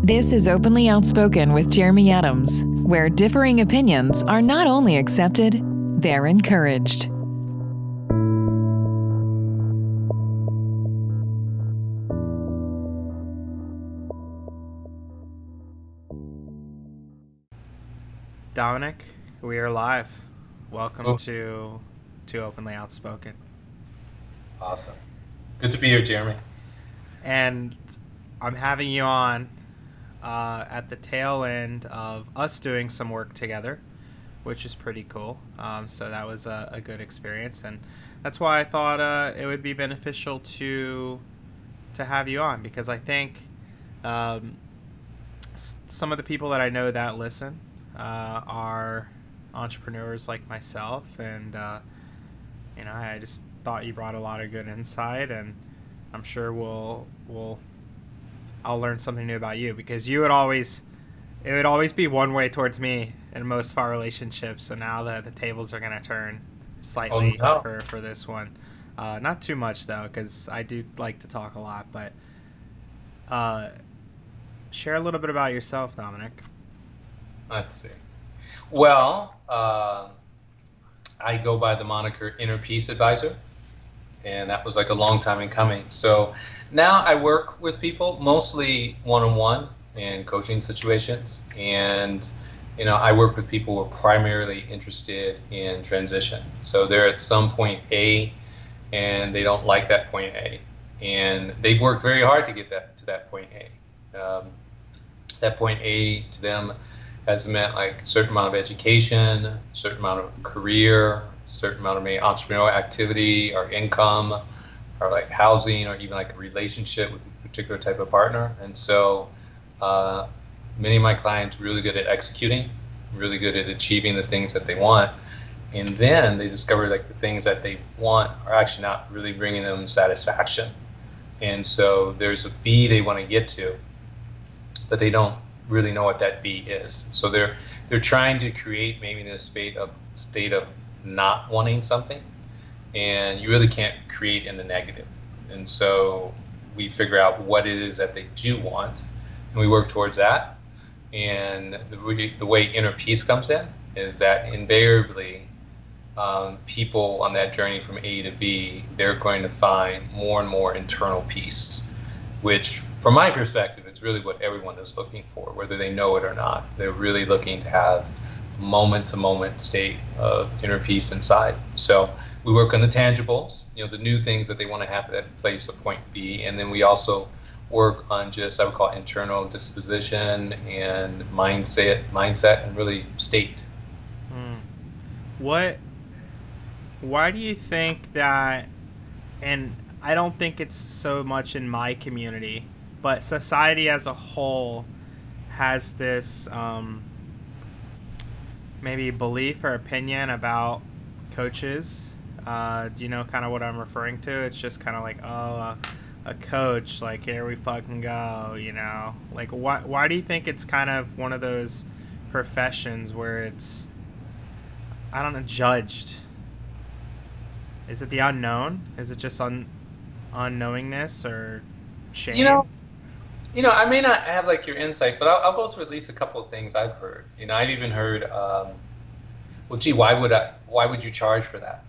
This is Openly Outspoken with Jeremy Adams, where differing opinions are not only accepted, they're encouraged. Dominic, we are live. Welcome to Openly Outspoken. Awesome. Good to be here, Jeremy. And I'm having you on at the tail end of us doing some work together, which is pretty cool. So that was a good experience, and that's why I thought it would be beneficial to have you on, because I think some of the people that I know that listen are entrepreneurs like myself, and I just thought you brought a lot of good insight, and I'm sure I'll learn something new about you, because it would always be one way towards me in most of our relationships. So now the tables are going to turn slightly for this one. Not too much though, because I do like to talk a lot, but share a little bit about yourself, Dominic. Let's see. Well, I go by the moniker Inner Peace Advisor, and that was like a long time in coming. So now I work with people, mostly one-on-one in coaching situations, and I work with people who are primarily interested in transition. So they're at some point A, and they don't like that point A, and they've worked very hard to get to that point A. That point A to them has meant like a certain amount of education, a certain amount of career, a certain amount of maybe entrepreneurial activity or income, or like housing, or even like a relationship with a particular type of partner. And so many of my clients are really good at executing, really good at achieving the things that they want. And then they discover like the things that they want are actually not really bringing them satisfaction. And so there's a B they want to get to, but they don't really know what that B is. So they're trying to create maybe this state of not wanting something, and you really can't create in the negative. And so we figure out what it is that they do want, and we work towards that. And the way inner peace comes in is that invariably people on that journey from A to B, they're going to find more and more internal peace, which from my perspective, it's really what everyone is looking for, whether they know it or not. They're really looking to have moment-to-moment state of inner peace inside. So we work on the tangibles, the new things that they want to have at place of point B, and then we also work on just, I would call it, internal disposition and mindset, and really state. Why do you think that, and I don't think it's so much in my community, but society as a whole has this maybe belief or opinion about coaches. Do you know kind of what I'm referring to? It's just kind of like, a coach, like, here we fucking go, Like, why do you think it's kind of one of those professions where it's, I don't know, judged? Is it the unknown? Is it just unknowingness or shame? I may not have like your insight, but I'll go through at least a couple of things I've heard. I've even heard, well, gee, why would you charge for that?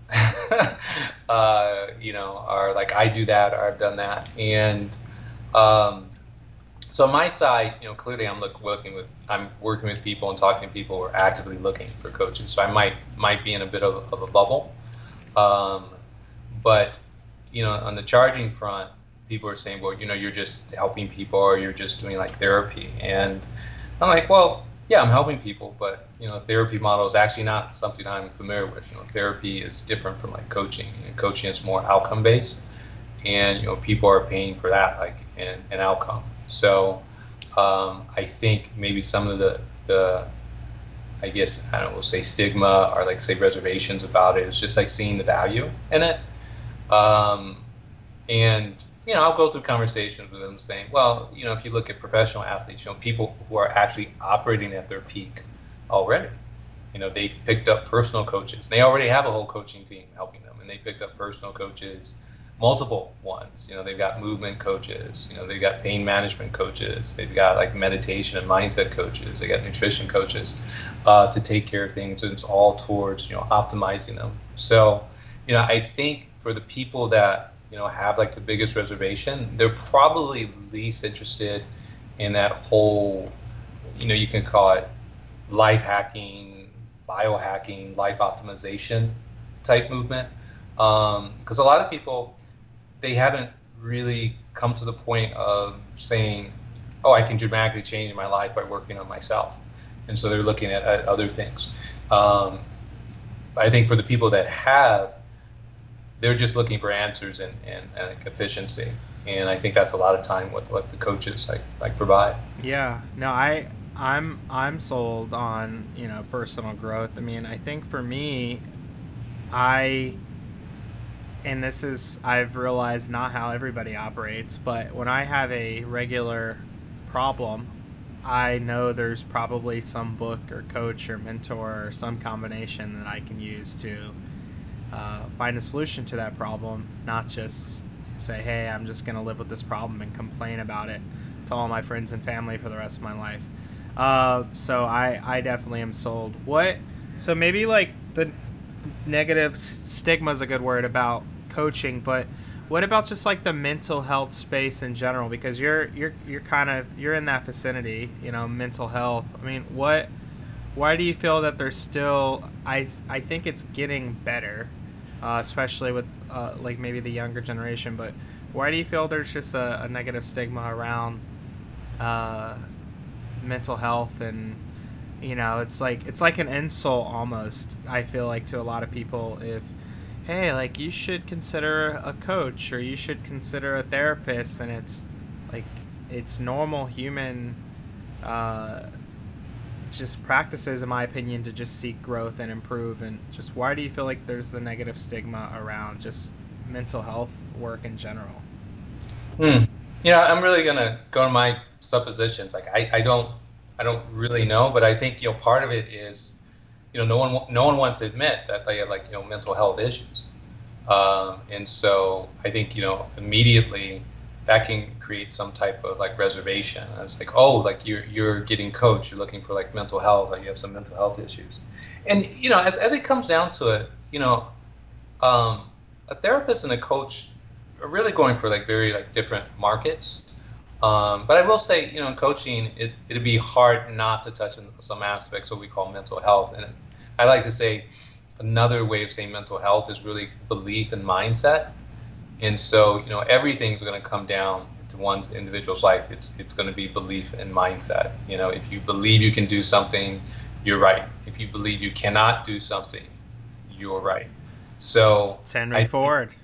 Or like, I do that, or I've done that. And so on my side, clearly I'm working with people and talking to people who are actively looking for coaches. So I might be in a bit of a bubble. But on the charging front, people are saying, well, you're just helping people, or you're just doing like therapy. And I'm like, well, yeah, I'm helping people, but therapy model is actually not something I'm familiar with. Therapy is different from like coaching. Coaching is more outcome based, and people are paying for that, like an outcome. So I think maybe some of the I guess, I don't know, we'll say stigma, or like say reservations about it, is just like seeing the value in it. And I'll go through conversations with them saying, well, if you look at professional athletes, people who are actually operating at their peak already, they've picked up personal coaches. They already have a whole coaching team helping them, and they picked up personal coaches multiple ones. They've got movement coaches, they've got pain management coaches, they've got like meditation and mindset coaches, they got nutrition coaches to take care of things. And it's all towards, optimizing them. So, I think for the people that, have like the biggest reservation, they're probably least interested in that whole, you can call it life hacking, biohacking, life optimization type movement. Because a lot of people, they haven't really come to the point of saying, oh, I can dramatically change my life by working on myself. And so they're looking at other things. I think for the people that have, they're just looking for answers and efficiency. And I think that's a lot of time what the coaches like provide. Yeah, no, I'm sold on, personal growth. I mean, I think for me, and this is, I've realized not how everybody operates, but when I have a regular problem, I know there's probably some book or coach or mentor or some combination that I can use to find a solution to that problem, not just say, hey, I'm just going to live with this problem and complain about it to all my friends and family for the rest of my life. So I definitely am sold. So maybe like the negative stigma is a good word about coaching, but what about just like the mental health space in general? Because you're in that vicinity, mental health. I mean, why do you feel that there's still, I think it's getting better, especially with like maybe the younger generation, but why do you feel there's just a negative stigma around mental health? And it's like an insult almost, I feel like, to a lot of people, if, hey, like, you should consider a coach or you should consider a therapist, and it's like, it's normal human just practices, in my opinion, to just seek growth and improve. And just, why do you feel like there's a negative stigma around just mental health work in general? I'm really gonna go to my suppositions. Like, I don't really know, but I think part of it is no one wants to admit that they have mental health issues, and so I think immediately that can create some type of like reservation. And it's like, oh, like you're getting coached, you're looking for like mental health, or you have some mental health issues. And as it comes down to it, a therapist and a coach are really going for like very like different markets. But I will say, in coaching, it'd be hard not to touch on some aspects of what we call mental health. And I like to say another way of saying mental health is really belief and mindset. And so, everything's going to come down to one's individual's life. It's going to be belief and mindset. If you believe you can do something, you're right. If you believe you cannot do something, you're right. So it's Henry Ford.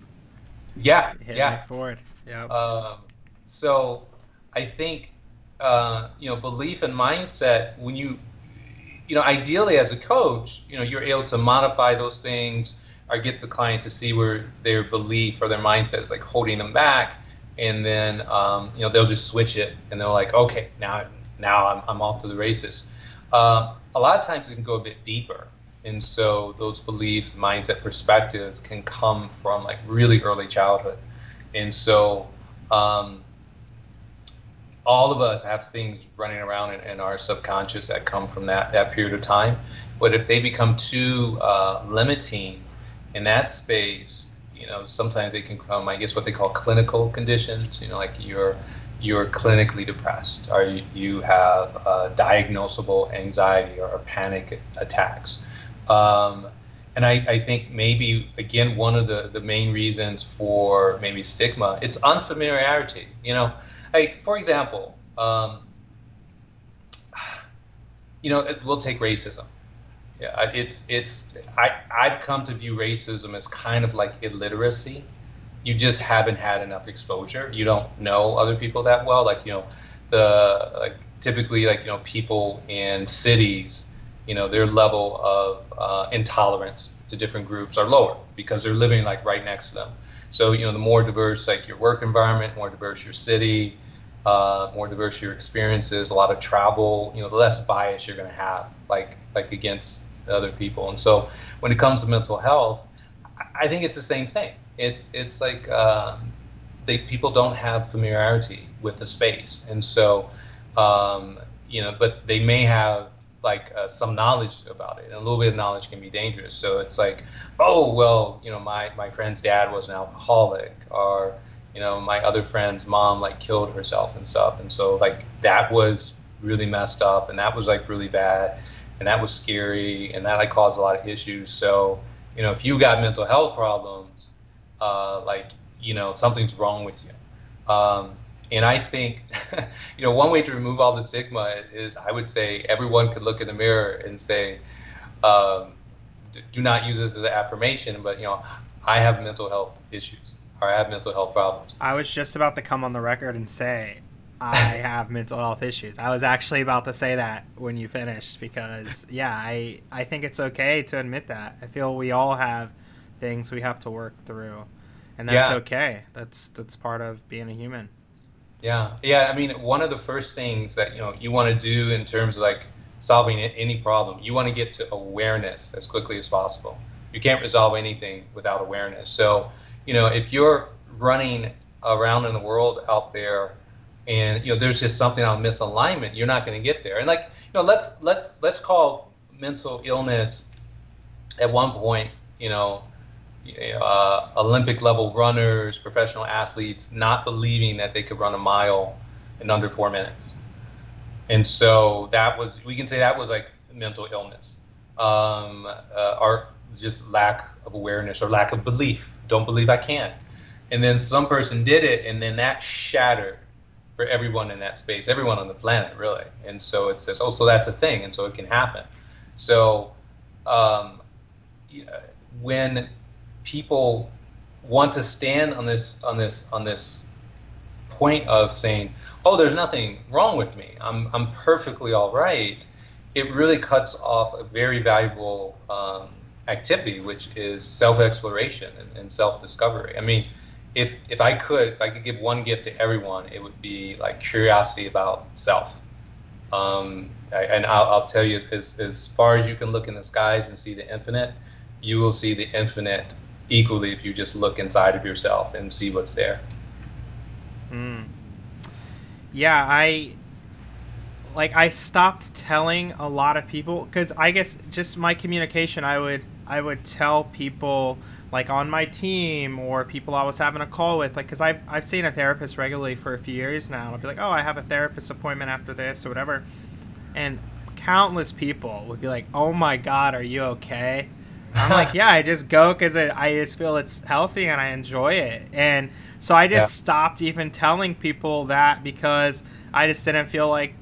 Yeah. Henry Ford. Yeah. So I think, belief and mindset, when you ideally as a coach, you're able to modify those things or get the client to see where their belief or their mindset is like holding them back. And then, they'll just switch it and they're like, okay, now I'm off to the races. A lot of times it can go a bit deeper. And so those beliefs, mindset, perspectives can come from like really early childhood. And so, all of us have things running around in our subconscious that come from that period of time. But if they become too limiting in that space, sometimes they can become, I guess, what they call clinical conditions. Like you're clinically depressed, or you have diagnosable anxiety or panic attacks. And I think maybe, again, one of the main reasons for maybe stigma, it's unfamiliarity. Like, for example, we'll take racism. Yeah, I've come to view racism as kind of like illiteracy. You just haven't had enough exposure. You don't know other people that well. Like, typically, people in cities, their level of intolerance to different groups are lower because they're living like right next to them. So, the more diverse like your work environment, more diverse your city, more diverse your experiences, a lot of travel, the less bias you're going to have like against other people. And so when it comes to mental health, I think it's the same thing. it's like people don't have familiarity with the space, and so but they may have like some knowledge about it, and a little bit of knowledge can be dangerous. So it's like, oh well, my friend's dad was an alcoholic, or my other friend's mom like killed herself and stuff, and so like that was really messed up, and that was like really bad, and that was scary, and that like caused a lot of issues. So if you got mental health problems, something's wrong with you. And I think, one way to remove all the stigma is, I would say, everyone could look in the mirror and say, do not use this as an affirmation, but, I have mental health issues, or I have mental health problems. I was just about to come on the record and say, I have mental health issues. I was actually about to say that when you finished, because, yeah, I think it's okay to admit that. I feel we all have things we have to work through, and that's okay. That's part of being a human. Yeah. I mean, one of the first things that you want to do in terms of like solving any problem, you want to get to awareness as quickly as possible. You can't resolve anything without awareness. So, if you're running around in the world out there, and there's just something on misalignment, you're not going to get there. And like, let's call mental illness at one point, Olympic level runners, professional athletes not believing that they could run a mile in under 4 minutes. And so we can say that was like mental illness, or just lack of awareness or lack of belief. Don't believe I can. And then some person did it, and then that shattered for everyone in that space, everyone on the planet, really. And so it says, oh, so that's a thing, and so it can happen. So when people want to stand on this point of saying, oh, there's nothing wrong with me, I'm perfectly all right, it really cuts off a very valuable activity, which is self-exploration and self-discovery. I mean, if I could give one gift to everyone, it would be like curiosity about self. And I'll tell you, as far as you can look in the skies and see the infinite, you will see the infinite equally if you just look inside of yourself and see what's there. Yeah, I stopped telling a lot of people, because I guess just my communication, I would tell people like on my team or people I was having a call with, like, because I've seen a therapist regularly for a few years now, and I'll be like, oh, I have a therapist appointment after this or whatever, and countless people would be like, oh my God, are you okay? I'm like, yeah, I just go because I just feel it's healthy and I enjoy it. And so I just stopped even telling people that, because I just didn't feel like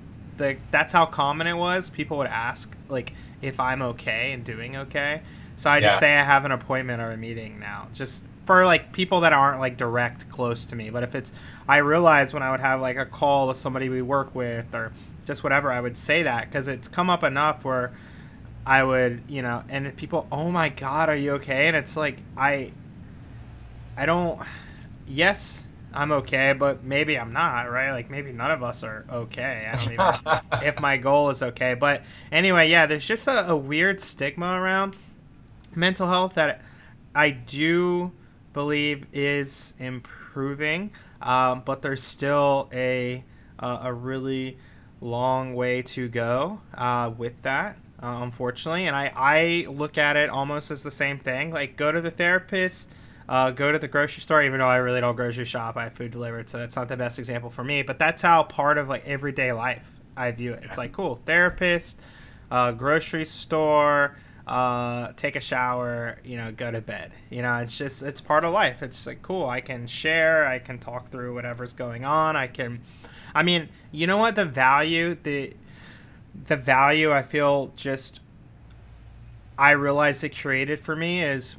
that's how common it was. People would ask like if I'm okay and doing okay. So I just say I have an appointment or a meeting now, just for like people that aren't like direct close to me. But if it's, I realized when I would have like a call with somebody we work with or just whatever, I would say that, because it's come up enough where I would, and people, oh my God, are you okay? And it's like, I don't, yes, I'm okay, but maybe I'm not, right? Like maybe none of us are okay. I don't even if my goal is okay. But anyway, yeah, there's just a weird stigma around mental health that I do believe is improving, but there's still a really long way to go with that. Unfortunately, and I look at it almost as the same thing. Like, go to the therapist, go to the grocery store, even though I really don't grocery shop. I have food delivered, so that's not the best example for me. But that's how part of like everyday life I view it. It's like, cool, therapist, grocery store, take a shower, go to bed. It's part of life. It's like, cool, I can share, I can talk through whatever's going on. You know what, the value I feel I realized it created for me is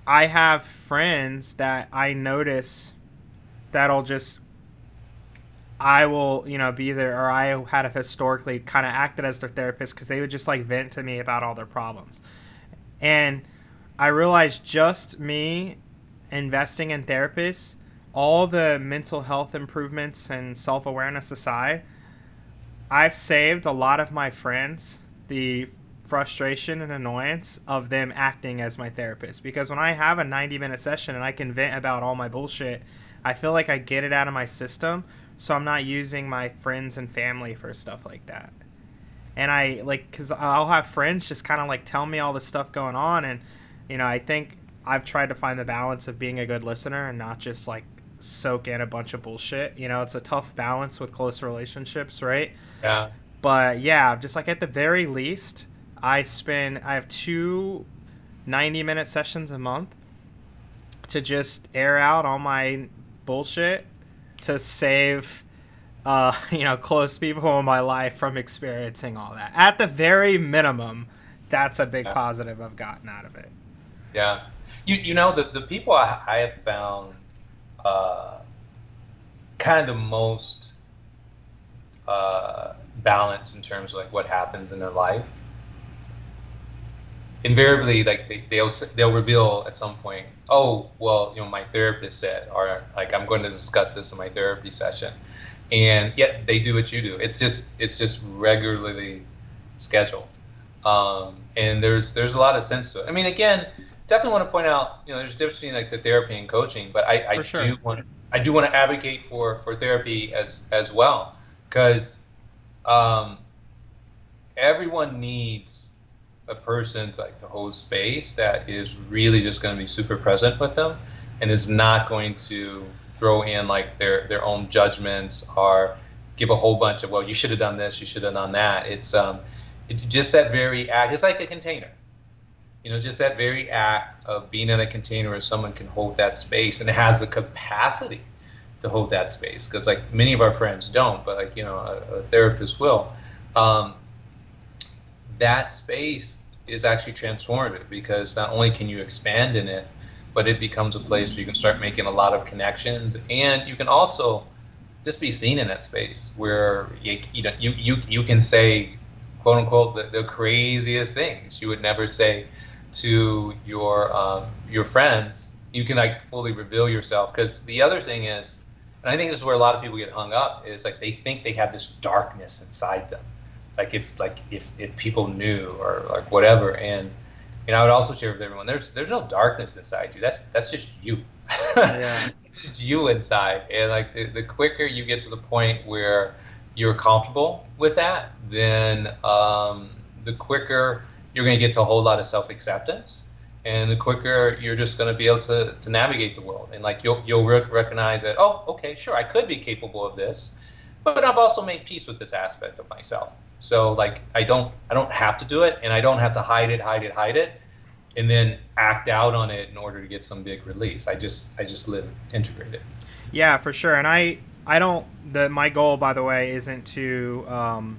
I have friends that I notice I will, be there, or I had historically kind of acted as their therapist, because they would just like vent to me about all their problems. And I realized just me investing in therapists, all the mental health improvements and self-awareness aside, I've saved a lot of my friends the frustration and annoyance of them acting as my therapist, because when I have a 90-minute session and I can vent about all my bullshit, I feel like I get it out of my system, so I'm not using my friends and family for stuff like that. And I like, because I'll have friends just kind of like tell me all the stuff going on, and I think I've tried to find the balance of being a good listener and not just like soak in a bunch of bullshit. It's a tough balance with close relationships, right? Yeah. But yeah, just like at the very least, I have 2 90-minute sessions a month to just air out all my bullshit to save close people in my life from experiencing all that. At the very minimum, that's a big positive I've gotten out of it. Yeah. The people I have found kind of the most balanced in terms of like what happens in their life. Invariably, like they'll reveal at some point, oh, well, my therapist said, or like I'm going to discuss this in my therapy session. And yet they do what you do. It's just regularly scheduled. And there's a lot of sense to it. I mean, again, definitely want to point out, there's a difference between like the therapy and coaching, but I do want to advocate for therapy as well, because everyone needs a person to hold space that is really just going to be super present with them and is not going to throw in like their own judgments or give a whole bunch of, well, you should have done this, you should have done that. It's just that very act. It's like a container, just that very act of being in a container where someone can hold that space and it has the capacity to hold that space. Because like many of our friends don't, but like a therapist will. That space is actually transformative, because not only can you expand in it, but it becomes a place where you can start making a lot of connections, and you can also just be seen in that space where you can say, quote unquote, the craziest things you would never say to your friends. You can like fully reveal yourself, because the other thing is, and I think this is where a lot of people get hung up, is like they think they have this darkness inside them. Like if people knew, or like whatever. And I would also share with everyone, there's no darkness inside you. That's just you. Yeah. It's just you inside. And like the quicker you get to the point where you're comfortable with that, then the quicker you're going to get to a whole lot of self-acceptance, and the quicker you're just going to be able to navigate the world. And like you'll recognize that, oh, okay, sure, I could be capable of this, but I've also made peace with this aspect of myself. So like I don't have to do it, and I don't have to hide it, and then act out on it in order to get some big release. I just live integrated. Yeah, for sure. And I don't. My goal, by the way, isn't to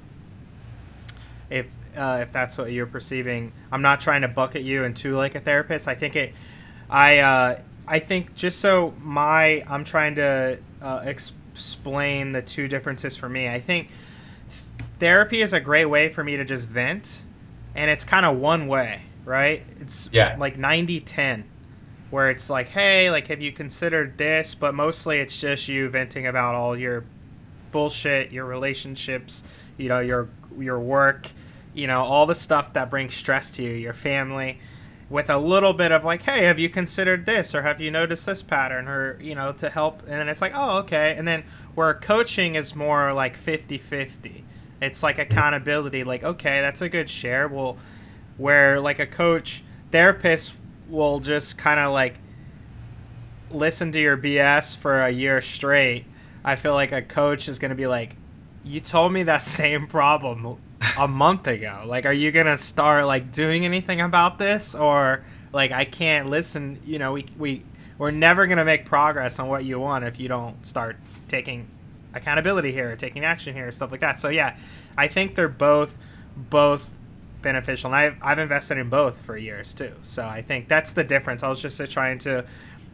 if that's what you're perceiving, I'm not trying to bucket you into like a therapist. I think I think just so I'm trying to explain the two differences for me. I think therapy is a great way for me to just vent, and it's kind of one way, right? It's like 90-10, where it's like, hey, like, have you considered this? But mostly it's just you venting about all your bullshit, your relationships, your work, all the stuff that brings stress to you, your family, with a little bit of like, hey, have you considered this, or have you noticed this pattern, or to help. And then it's like, oh, okay. And then where coaching is more like 50-50. It's like accountability, like, okay, that's a good share. Well, where like a therapist will just kind of like listen to your BS for a year straight. I feel like a coach is going to be like, you told me that same problem a month ago. Like, are you going to start like doing anything about this? Or like, I can't listen. We're never going to make progress on what you want if you don't start taking accountability here, taking action here, stuff like that. So yeah, I think they're both beneficial, and I've invested in both for years too. So I think that's the difference. I was just trying to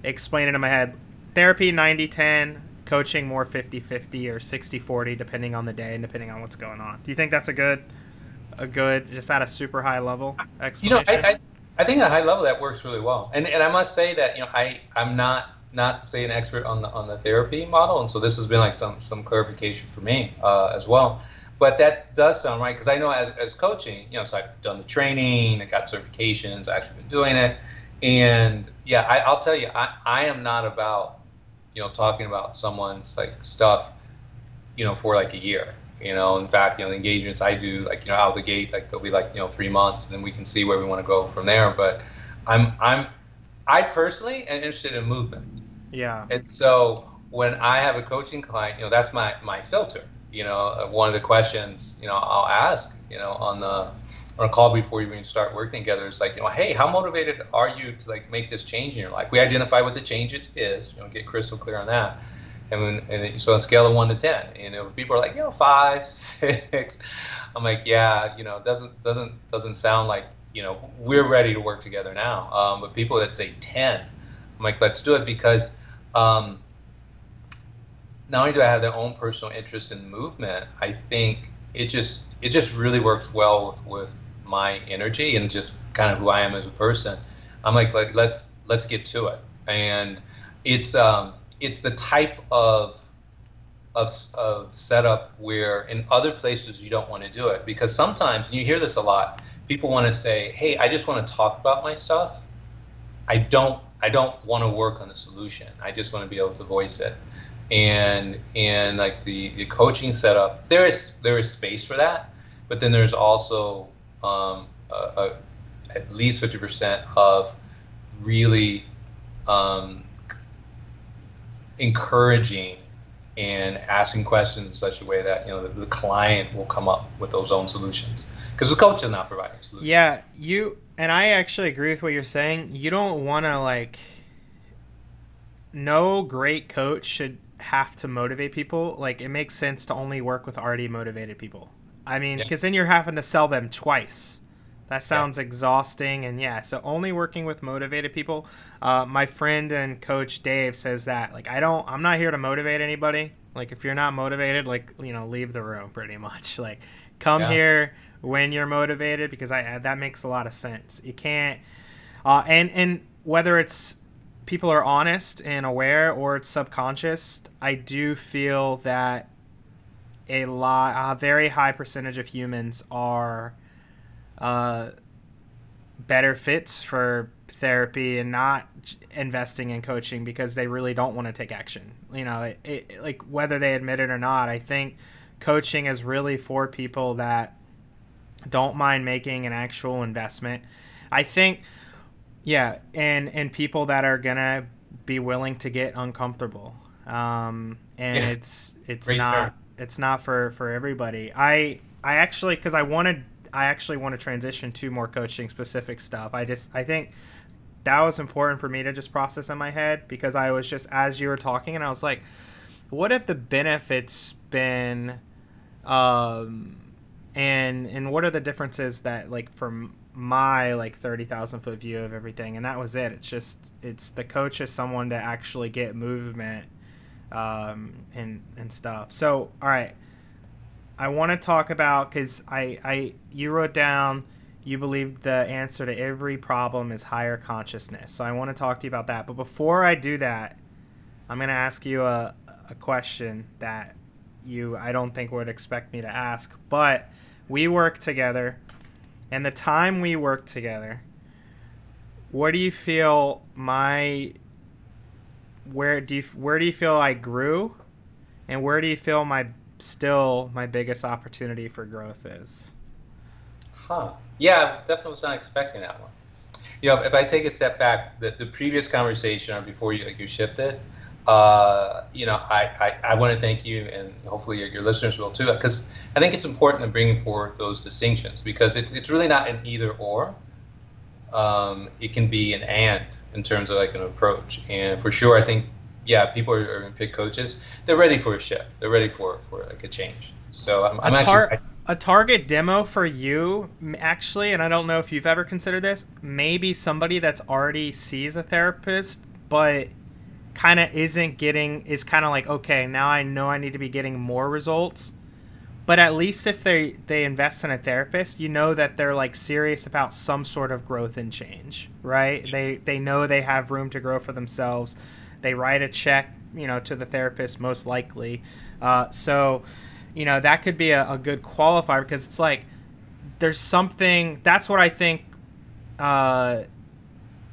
explain it in my head. Therapy 90-10, coaching more 50-50 or 60-40, depending on the day and depending on what's going on. Do you think that's a good just at a super high level explanation? I think at a high level that works really well. And I must say that I'm not say an expert on the therapy model, and so this has been like some clarification for me as well. But that does sound right, because I know as coaching, so I've done the training, I got certifications, I've actually been doing it. And yeah, I'll tell you, I am not about, talking about someone's like stuff, for like a year. In fact, the engagements I do, like, out of the gate, like they'll be like, 3 months, and then we can see where we want to go from there. But I personally am interested in movement. Yeah. And so when I have a coaching client, that's my filter. One of the questions, I'll ask, on a call before you even start working together is like, hey, how motivated are you to like make this change in your life? We identify what the change it is, get crystal clear on that. So on a scale of 1 to 10, people are like, 5, 6. I'm like, yeah, doesn't sound like, we're ready to work together now. But people that say 10, I'm like, let's do it, because not only do I have their own personal interest in movement, I think it just really works well with my energy and just kind of who I am as a person. I'm like let's get to it. And it's the type of setup where in other places you don't want to do it, because sometimes, and you hear this a lot, people want to say, hey, I just want to talk about my stuff. I don't want to work on a solution. I just want to be able to voice it. And like the coaching setup, there is space for that, but then there's also at least 50% of really encouraging and asking questions in such a way that the client will come up with those own solutions, because the coach is not providing solutions. Yeah, and I actually agree with what you're saying. You don't want to no great coach should have to motivate people. Like, it makes sense to only work with already motivated people. I mean, because then you're having to sell them twice. That sounds exhausting. And so only working with motivated people. My friend and coach Dave says that, like, I'm not here to motivate anybody. Like, if you're not motivated, like, leave the room, pretty much. Like, come here when you're motivated, because that makes a lot of sense. You can't, and whether it's people are honest and aware or it's subconscious, I do feel that a very high percentage of humans are better fits for therapy and not investing in coaching because they really don't want to take action. Like, whether they admit it or not, I think coaching is really for people that don't mind making an actual investment. I think, and people that are gonna be willing to get uncomfortable. It's not for everybody. I actually want to transition to more coaching specific stuff. I think that was important for me to just process in my head, because I was just, as you were talking, and I was like, what have the benefits been, and what are the differences that, like, from my, like, 30,000 foot view of everything. And that was it. It's the coach is someone to actually get movement, and stuff. So, all right, I want to talk about, because you wrote down, you believe the answer to every problem is higher consciousness. So I want to talk to you about that. But before I do that, I'm going to ask you a question that I don't think would expect me to ask. But we work together, and the time we work together, what do you feel where do you feel I grew, and where do you feel my biggest opportunity for growth is? Yeah, definitely was not expecting that one. If I take a step back, the previous conversation, or before you shifted, I want to thank you, and hopefully your listeners will too, because I think it's important to bring forward those distinctions, because it's really not an either or. It can be an and in terms of like an approach. And for sure, I think, people are going to pick coaches. They're ready for a shift. They're ready for like a change. So I'm actually a target demo for you, actually, and I don't know if you've ever considered this, maybe somebody that's already sees a therapist, but kind of is kind of like, okay, now I know I need to be getting more results. But at least if they invest in a therapist, that they're like serious about some sort of growth and change, right? They know they have room to grow for themselves. They write a check, to the therapist most likely. So you know, that could be a good qualifier, because it's like there's something. That's what I think.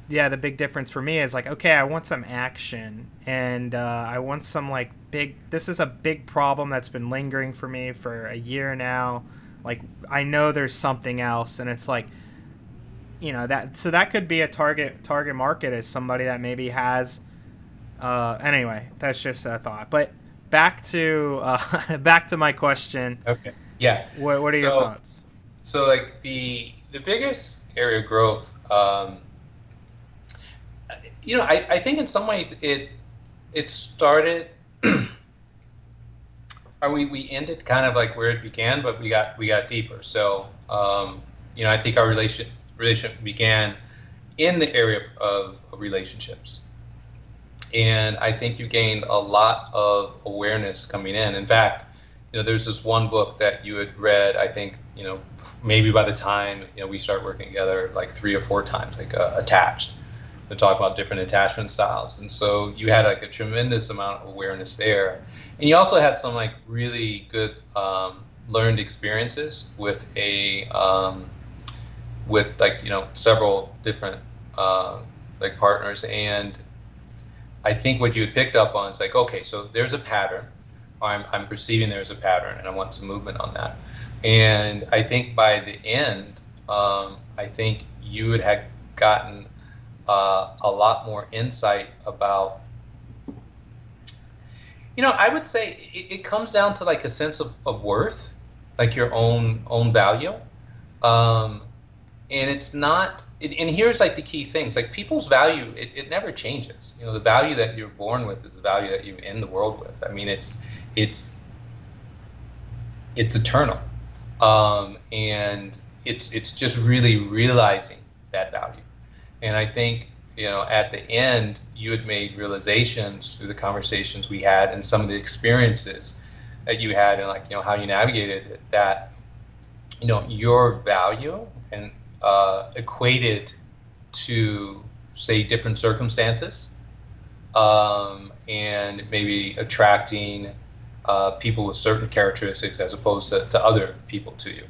Yeah, the big difference for me is like, okay, I want some action, and I want some like big. This is a big problem that's been lingering for me for a year now. Like, I know there's something else, and it's like, you know, that could be a target market as somebody that maybe has. Anyway, that's just a thought. But back to my question. Okay. Yeah. What are your thoughts? So like the biggest area of growth. You know, I think in some ways it started, or we ended kind of like where it began, but we got deeper. So, you know, I think our relationship began in the area of relationships, and I think you gained a lot of awareness coming in. In fact, you know, there's this one book that you had read. I think, you know, maybe by the time, you know, we start working together, like 3 or 4 times, like Attached. To talk about different attachment styles, and so you had like a tremendous amount of awareness there, and you also had some like really good learned experiences with with like, you know, several different like partners, and I think what you had picked up on is like, okay, so there's a pattern, or I'm perceiving there's a pattern, and I want some movement on that, and I think by the end, I think you had gotten a lot more insight about, you know, I would say it comes down to like a sense of worth, like your own value, and it's not. And here's like the key things: like people's value, it never changes. You know, the value that you're born with is the value that you end the world with. I mean, it's eternal, and it's just really realizing that value. And I think, you know, at the end, you had made realizations through the conversations we had and some of the experiences that you had, and like, you know, how you navigated it, that, you know, your value and equated to, say, different circumstances, and maybe attracting people with certain characteristics as opposed to other people to you.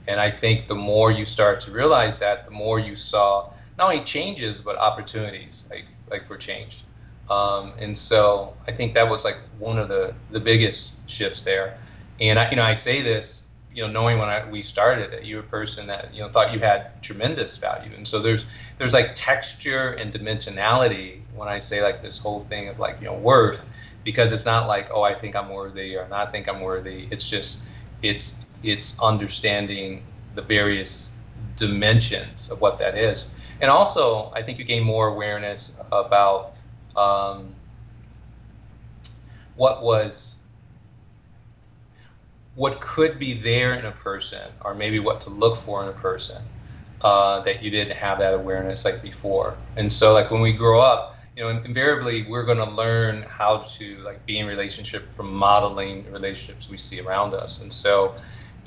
And I think the more you start to realize that, the more you saw not only changes but opportunities like for change, and so I think that was like one of the biggest shifts there. And I say this, you know, knowing when we started that you were a person that, you know, thought you had tremendous value, and so there's like texture and dimensionality when I say like this whole thing of like, you know, worth, because it's not like, oh, I think I'm worthy or not think I'm worthy. It's just it's understanding the various dimensions of what that is. And also, I think you gain more awareness about what could be there in a person, or maybe what to look for in a person, that you didn't have that awareness like before. And so, like when we grow up, you know, invariably we're going to learn how to like be in relationship from modeling relationships we see around us. And so,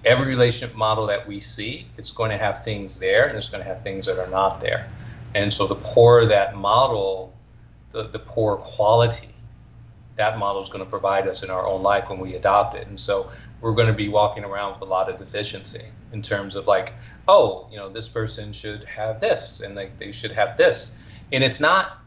every relationship model that we see, it's going to have things there, and it's going to have things that are not there. And so the poorer that model, the poorer quality that model is going to provide us in our own life when we adopt it. And so we're going to be walking around with a lot of deficiency in terms of like, oh, you know, this person should have this, and like they should have this. And it's not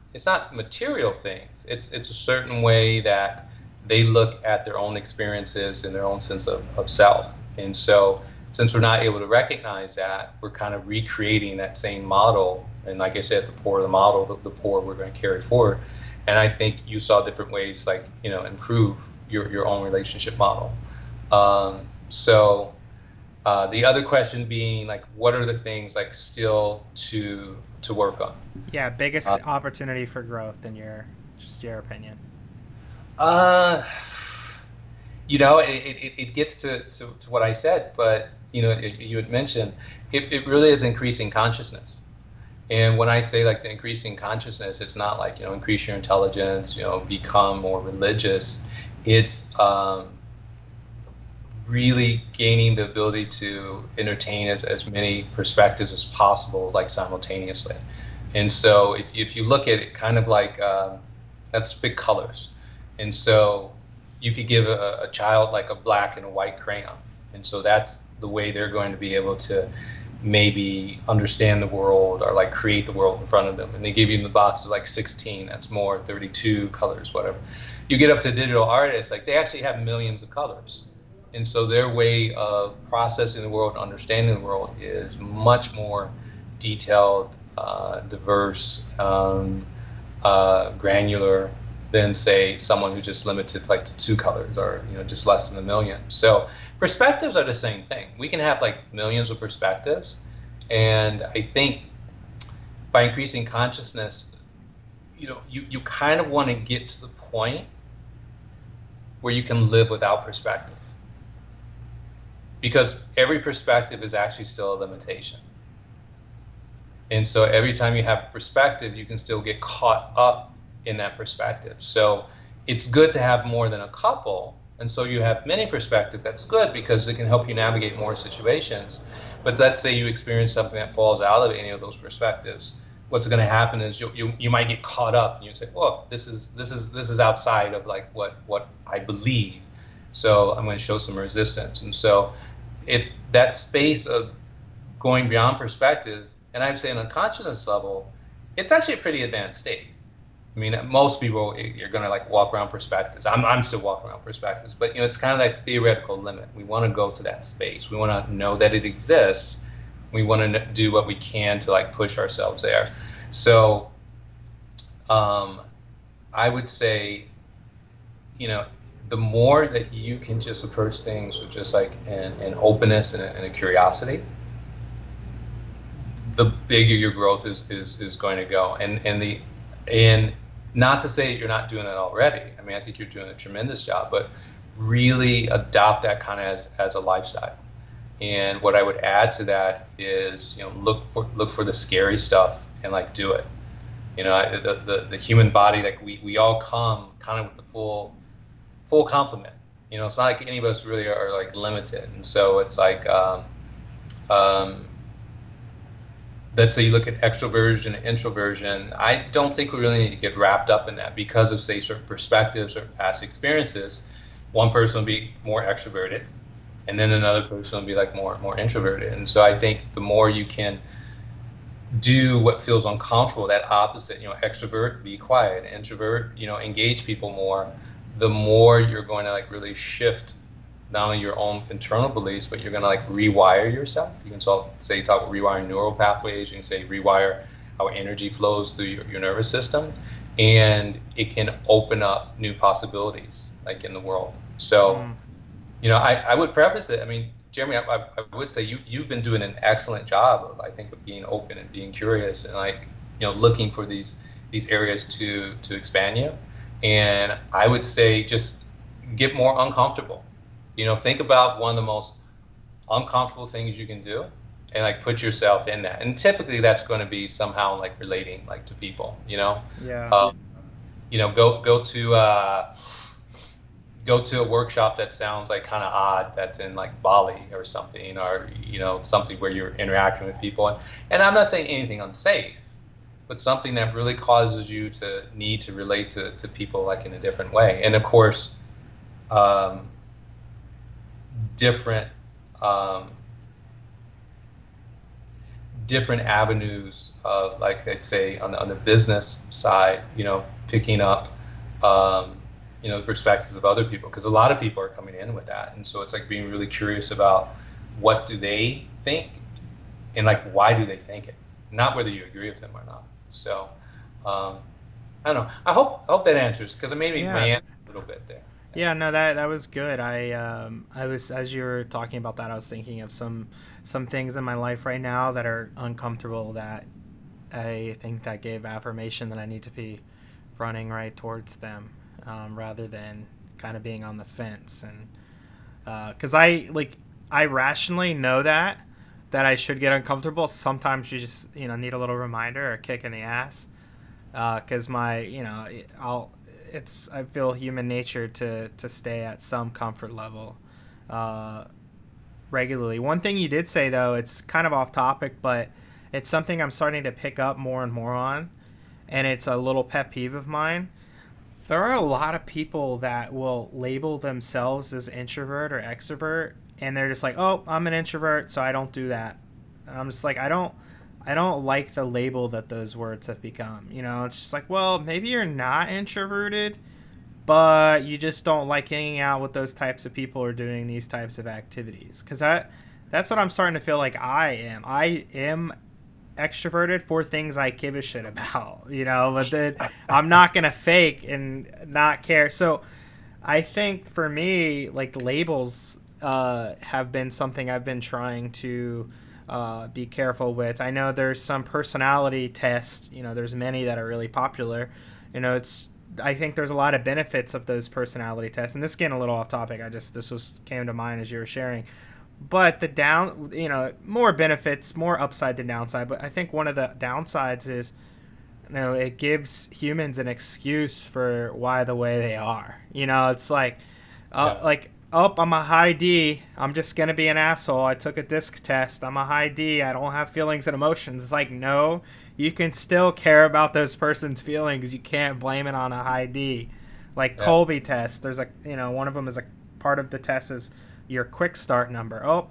material things. It's a certain way that they look at their own experiences and their own sense of self. And so since we're not able to recognize that, we're kind of recreating that same model. And like I said, the poorer the model, the poorer we're going to carry forward. And I think you saw different ways, like, you know, improve your own relationship model. So the other question being like, what are the things like still to work on? Yeah, biggest opportunity for growth in your opinion. You know, it gets to what I said, but, you know, you had mentioned, it really is increasing consciousness. And when I say like the increasing consciousness, it's not like, you know, increase your intelligence, you know, become more religious. It's really gaining the ability to entertain as many perspectives as possible, like simultaneously. And so if you look at it kind of like, that's big colors. And so you could give a child like a black and a white crayon, and so that's the way they're going to be able to maybe understand the world or like create the world in front of them. And they give you in the box of like 16, that's more, 32 colors, whatever. You get up to digital artists, like they actually have millions of colors. And so their way of processing the world and understanding the world is much more detailed, diverse, granular than say someone who's just limited to like the 2 colors or just less than a million. So perspectives are the same thing. We can have like millions of perspectives, and I think by increasing consciousness, you kind of want to get to the point where you can live without perspective, because every perspective is actually still a limitation. And so every time you have perspective, you can still get caught up in that perspective. So it's good to have more than a couple. And so you have many perspectives. That's good because it can help you navigate more situations. But let's say you experience something that falls out of any of those perspectives. What's going to happen is you might get caught up and you say, well, this is outside of like what I believe. So I'm going to show some resistance. And so if that space of going beyond perspective, and I'd say on a consciousness level, it's actually a pretty advanced state. I mean, most people, you're going to like walk around perspectives. I'm still walking around perspectives, but it's kind of like theoretical limit. We want to go to that space. We want to know that it exists. We want to do what we can to like push ourselves there. So I would say, the more that you can just approach things with just like an openness and a curiosity, the bigger your growth is going to go. And not to say that you're not doing that already. I mean, I think you're doing a tremendous job, but really adopt that kind of as a lifestyle. And what I would add to that is, look for the scary stuff and like do it. The human body, like we all come kind of with the full complement. It's not like any of us really are like limited. And so it's like, let's say you look at extroversion and introversion. I don't think we really need to get wrapped up in that because of, say, certain perspectives or past experiences. One person will be more extroverted, and then another person will be like more introverted. And so I think the more you can do what feels uncomfortable, that opposite, extrovert, be quiet, introvert, engage people more, the more you're going to like really shift not only your own internal beliefs, but you're going to like rewire yourself. You can talk about rewiring neural pathways. You can say rewire how energy flows through your nervous system, and it can open up new possibilities like in the world. So, I would preface it. I mean, Jeremy, I would say you've been doing an excellent job of, I think, of being open and being curious and like, looking for these areas to expand you. And I would say just get more uncomfortable. Think about one of the most uncomfortable things you can do and like put yourself in that. And typically that's going to be somehow like relating like to people, Yeah. Go to a workshop that sounds like kind of odd, that's in like Bali or something, or, something where you're interacting with people. And I'm not saying anything unsafe, but something that really causes you to need to relate to people like in a different way. And of course, different avenues of, like, I'd say on the business side, picking up the perspectives of other people, because a lot of people are coming in with that. And so it's like being really curious about what do they think and like why do they think it, not whether you agree with them or not. So I don't know, I hope that answers, because it made me rant a little bit there. Yeah, no, that was good. I was, as you were talking about that, I was thinking of some things in my life right now that are uncomfortable, that I think that gave affirmation that I need to be running right towards them, rather than kind of being on the fence. And because I rationally know that I should get uncomfortable. Sometimes you just need a little reminder or a kick in the ass, because I feel human nature to stay at some comfort level regularly. One thing you did say, though, it's kind of off topic, but it's something I'm starting to pick up more and more on, and it's a little pet peeve of mine. There are a lot of people that will label themselves as introvert or extrovert, and they're just like, "Oh, I'm an introvert, so I don't do that." And I'm just like, I don't like the label that those words have become. You know, it's just like, well, maybe you're not introverted, but you just don't like hanging out with those types of people or doing these types of activities. Because that's what I'm starting to feel like I am. I am extroverted for things I give a shit about, you know, but then I'm not going to fake and not care. So I think for me, like, labels have been something I've been trying to be careful with. I know there's some personality tests, you know, there's many that are really popular. You know, I think there's a lot of benefits of those personality tests. And this is getting a little off topic. This came to mind as you were sharing. But more benefits, more upside than downside. But I think one of the downsides is, you know, it gives humans an excuse for why the way they are. You know, it's like, I'm a high D. I'm just going to be an asshole. I took a disc test. I'm a high D. I don't have feelings and emotions. It's like, no, you can still care about those person's feelings. You can't blame it on a high D. Like Colby test. There's one of them is a part of the test is your quick start number. Oh,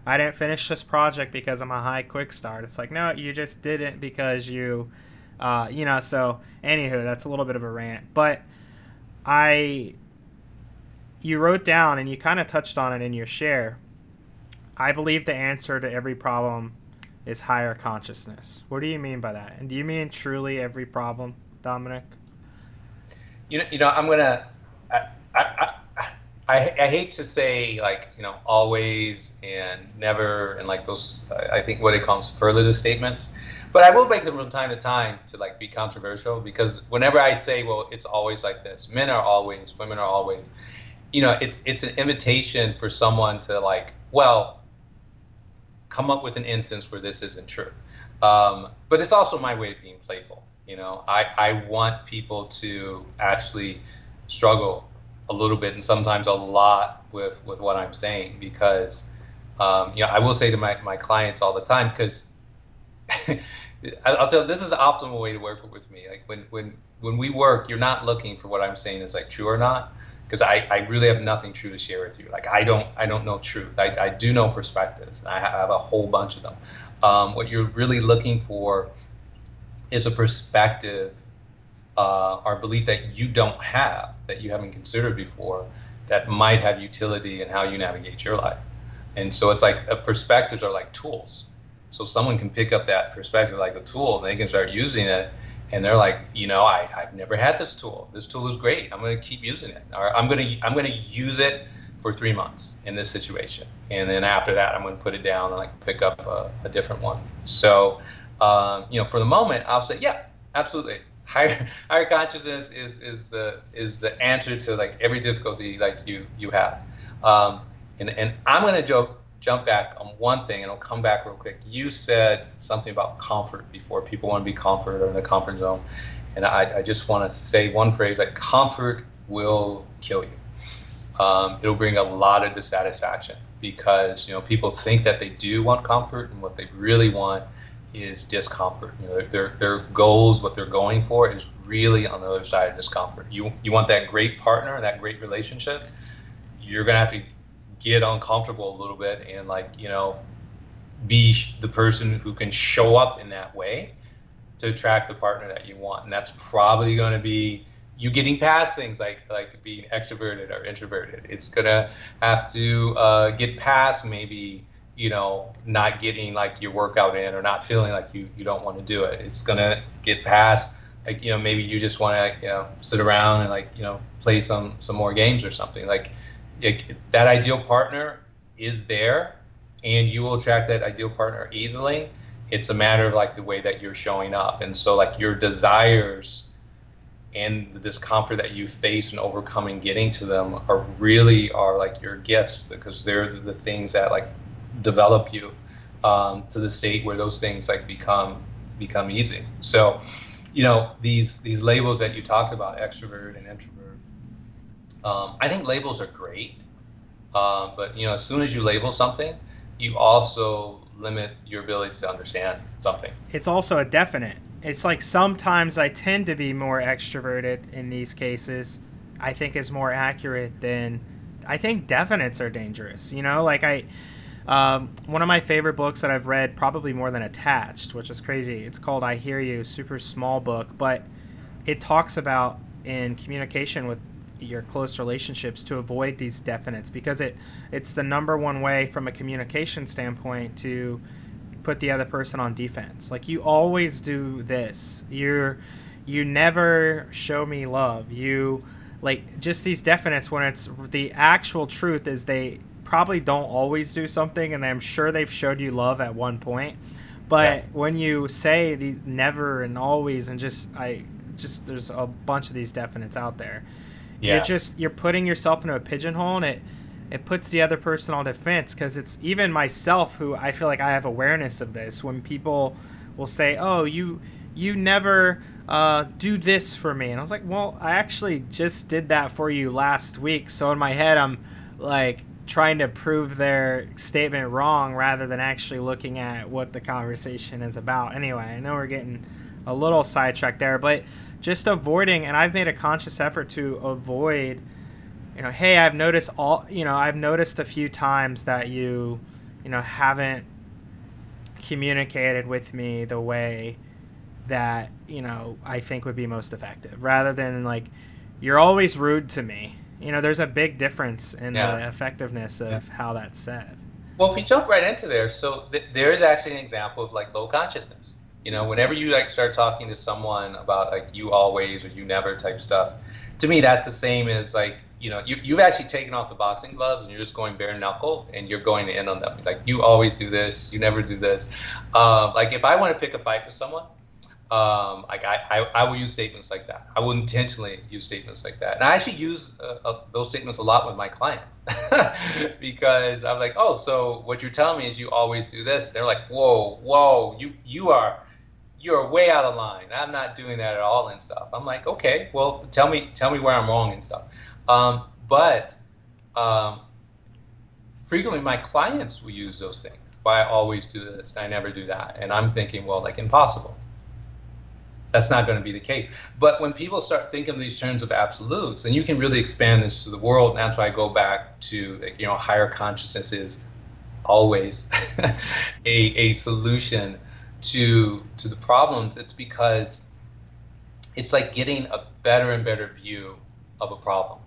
I didn't finish this project because I'm a high quick start. It's like, no, you just didn't because you, so anywho, that's a little bit of a rant. But you wrote down and you kind of touched on it in your share. I believe the answer to every problem is higher consciousness. What do you mean by that? And do you mean truly every problem, Dominic? I'm gonna. I hate to say always and never and like those. I think what it calls superlative statements, but I will make them from time to time to be controversial, because whenever I say, well, it's always like this. Men are always, women are always. It's an invitation for someone to come up with an instance where this isn't true. But it's also my way of being playful. I want people to actually struggle a little bit and sometimes a lot with what I'm saying, because I will say to my clients all the time, because I'll tell you, this is the optimal way to work with me. Like when we work, you're not looking for what I'm saying is true or not, because I really have nothing true to share with you. I don't know truth. I do know perspectives. I have a whole bunch of them. What you're really looking for is a perspective or belief that you don't have, that you haven't considered before, that might have utility in how you navigate your life. And so it's perspectives are like tools. So someone can pick up that perspective like a tool, and they can start using it, and they're like, I've never had this tool. This tool is great. I'm going to keep using it. Or I'm going to use it for 3 months in this situation, and then after that, I'm going to put it down and pick up a different one. So, for the moment, I'll say, yeah, absolutely. Higher consciousness is the answer to every difficulty you have. And I'm going to jump back on one thing, and I'll come back real quick. You said something about comfort before. People want to be comfort or in the comfort zone. And I just want to say one phrase, comfort will kill you. It'll bring a lot of dissatisfaction, because, people think that they do want comfort, and what they really want is discomfort. Their goals, what they're going for, is really on the other side of discomfort. You want that great partner, that great relationship, you're going to have to get uncomfortable a little bit and be the person who can show up in that way to attract the partner that you want. And that's probably going to be you getting past things like being extroverted or introverted. It's going to have to get past maybe not getting your workout in, or not feeling like you don't want to do it. It's going to get past maybe you just want to sit around and play some more games or something. That ideal partner is there, and you will attract that ideal partner easily. It's a matter of the way that you're showing up. And so your desires and the discomfort that you face and overcoming getting to them are your gifts, because they're the things that develop you to the state where those things become easy. So these labels that you talked about, extrovert and introvert, I think labels are great, but as soon as you label something, you also limit your ability to understand something. It's also a definite. it's like sometimes I tend to be more extroverted in these cases, I think is more accurate than, I think definites are dangerous. You know, like one of my favorite books that I've read, probably more than Attached, which is crazy. It's called I Hear You, super small book, but it talks about in communication with your close relationships to avoid these definites, because it's the number one way from a communication standpoint to put the other person on defense. Like, you always do this. You never show me love. You, like, just these definites when it's the actual truth is they probably don't always do something, and I'm sure they've showed you love at one point. But when you say the never and always and just there's a bunch of these definites out there. Yeah. You're putting yourself into a pigeonhole, and it puts the other person on defense, because it's even myself who I feel like I have awareness of this. When people will say, "Oh, you never do this for me," and I was like, "Well, I actually just did that for you last week." So in my head, I'm like trying to prove their statement wrong rather than actually looking at what the conversation is about. Anyway, I know we're getting a little sidetracked there, but just avoiding, and I've made a conscious effort to avoid, hey, I've noticed a few times that you haven't communicated with me the way that, I think would be most effective, rather than like, you're always rude to me. There's a big difference in the effectiveness of how that's said. Well, if we jump right into there, so there is actually an example of like low consciousness. Whenever you like start talking to someone about like you always or you never type stuff, to me that's the same as like, you've actually taken off the boxing gloves and you're just going bare knuckle and you're going to end on them. Like, you always do this, you never do this. Like, if I want to pick a fight with someone, like I will use statements like that. I will intentionally use statements like that. And I actually use those statements a lot with my clients because I'm like, oh, so what you're telling me is you always do this. They're like, whoa, you're way out of line. I'm not doing that at all and stuff. I'm like, okay, well, tell me where I'm wrong and stuff. But frequently my clients will use those things. Why I always do this and I never do that. And I'm thinking, well, like, impossible. That's not going to be the case. But when people start thinking of these terms of absolutes, and you can really expand this to the world, and that's why I go back to, like, higher consciousness is always a solution to the problems. It's because it's like getting a better and better view of a problem.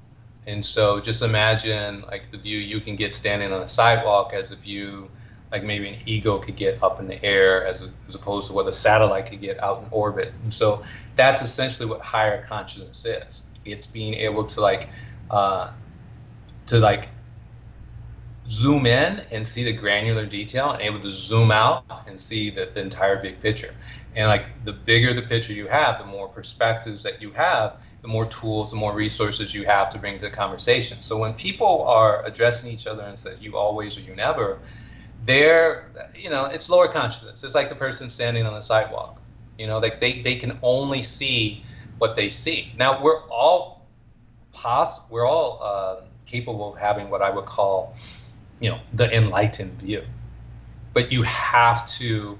And so just imagine like the view you can get standing on a sidewalk as a view like maybe an eagle could get up in the air as opposed to what a satellite could get out in orbit. And so that's essentially what higher consciousness is. It's being able to zoom in and see the granular detail, and able to zoom out and see the entire big picture. And like, the bigger the picture you have, the more perspectives that you have, the more tools, the more resources you have to bring to the conversation. So when people are addressing each other and say you always or you never, it's lower consciousness. It's like the person standing on the sidewalk. Like they can only see what they see. Now, we're all capable of having what I would call the enlightened view, but you have to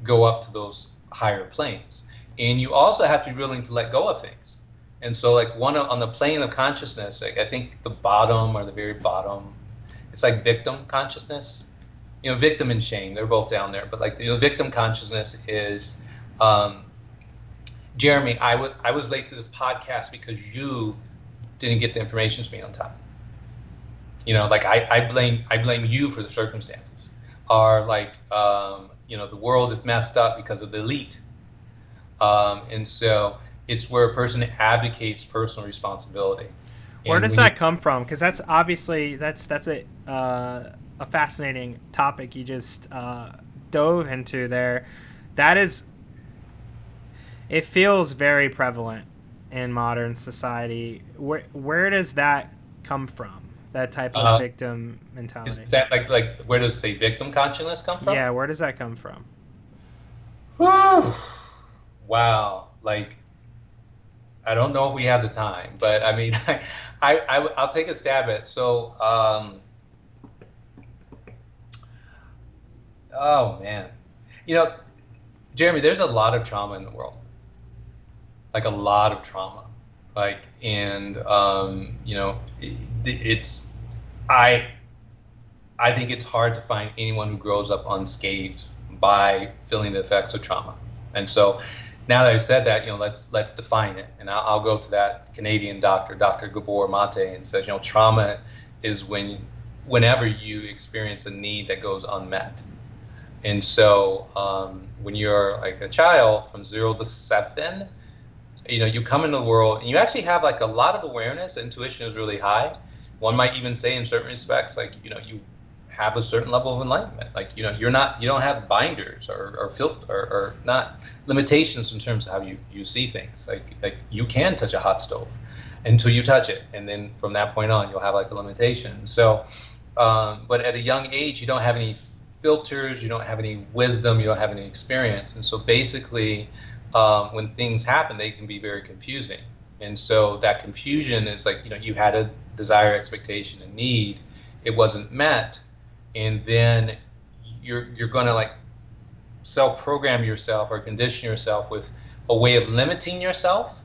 go up to those higher planes, and you also have to be willing to let go of things. And so like on the plane of consciousness, like I think the bottom or the very bottom, it's like victim consciousness, victim and shame, they're both down there, but like victim consciousness is Jeremy, I was late to this podcast because you didn't get the information to me on time. Like I blame you for the circumstances. Or like, the world is messed up because of the elite. And so it's where a person advocates personal responsibility. Where does that come from? Because that's obviously, that's a fascinating topic you just dove into there. It feels very prevalent in modern society. Where does that come from? That type of victim mentality. Is that like where does, say, victim consciousness come from? Yeah, where does that come from? Wow, like, I don't know if we have the time, but I mean, I'll take a stab at it. So, oh man, Jeremy, there's a lot of trauma in the world, like a lot of trauma, like, and it's I think it's hard to find anyone who grows up unscathed by feeling the effects of trauma. And so now that I've said that, let's define it. And I'll go to that Canadian doctor, Dr. Gabor Mate, and says, trauma is whenever you experience a need that goes unmet. And so when you're like a child from 0 to 7, you come into the world and you actually have like a lot of awareness. Intuition is really high. One might even say in certain respects, like, you have a certain level of enlightenment. Like, you don't have binders or filter or not limitations in terms of how you see things. Like you can touch a hot stove until you touch it. And then from that point on, you'll have like a limitation. So, but at a young age, you don't have any filters, you don't have any wisdom, you don't have any experience. And so basically, when things happen, they can be very confusing. And so that confusion is like, you had a desire, expectation, and need. It wasn't met. And then you're going to like self-program yourself or condition yourself with a way of limiting yourself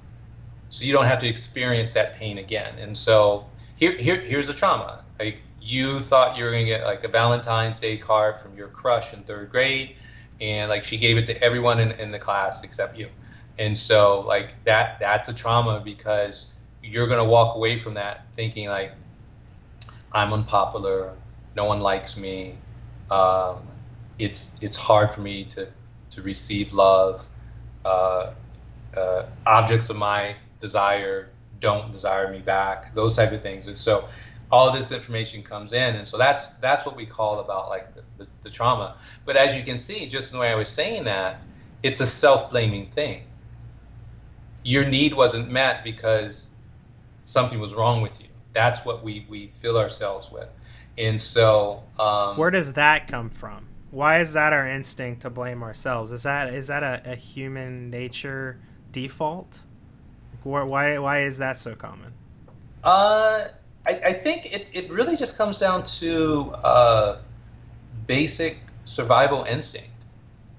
so you don't have to experience that pain again. And so here's the trauma. Like, you thought you were going to get like a Valentine's Day card from your crush in 3rd grade, and like she gave it to everyone in the class except you. And so like that's a trauma, because you're going to walk away from that thinking like, I'm unpopular, no one likes me, it's hard for me to receive love, objects of my desire don't desire me back, those type of things. And so all of this information comes in, and so that's what we call about like the trauma. But as you can see, just in the way I was saying that, it's a self-blaming thing. Your need wasn't met because something was wrong with you. That's what we fill ourselves with. And so where does that come from? Why is that our instinct to blame ourselves? Is that a human nature default? Why is that so common? I think it really just comes down to basic survival instinct.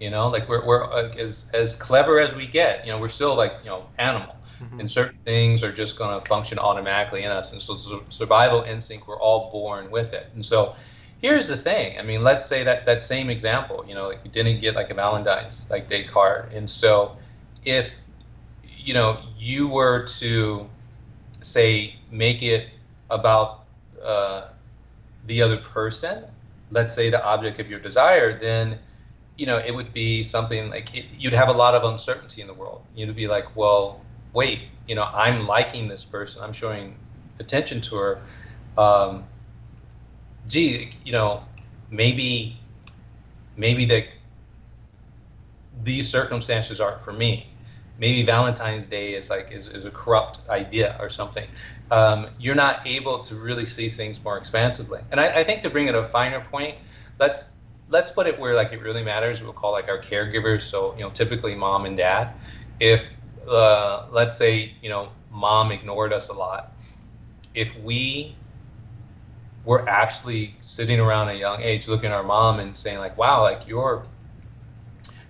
Like we're as clever as we get, we're still like, animal. Mm-hmm. And certain things are just going to function automatically in us. And so survival instinct, we're all born with it. And so here's the thing. I mean, let's say that same example, like you didn't get like a Valentine's like Day card. And so if, you were to say, make it about the other person, let's say the object of your desire, then, it would be something like you'd have a lot of uncertainty in the world. You'd be like, well, wait, I'm liking this person, I'm showing attention to her. Maybe these circumstances aren't for me. Maybe Valentine's Day is a corrupt idea or something. You're not able to really see things more expansively. And I think to bring it a finer point, let's put it where like it really matters. We'll call like our caregivers. So typically mom and dad. If let's say mom ignored us a lot, if we were actually sitting around at a young age looking at our mom and saying like, wow, like you're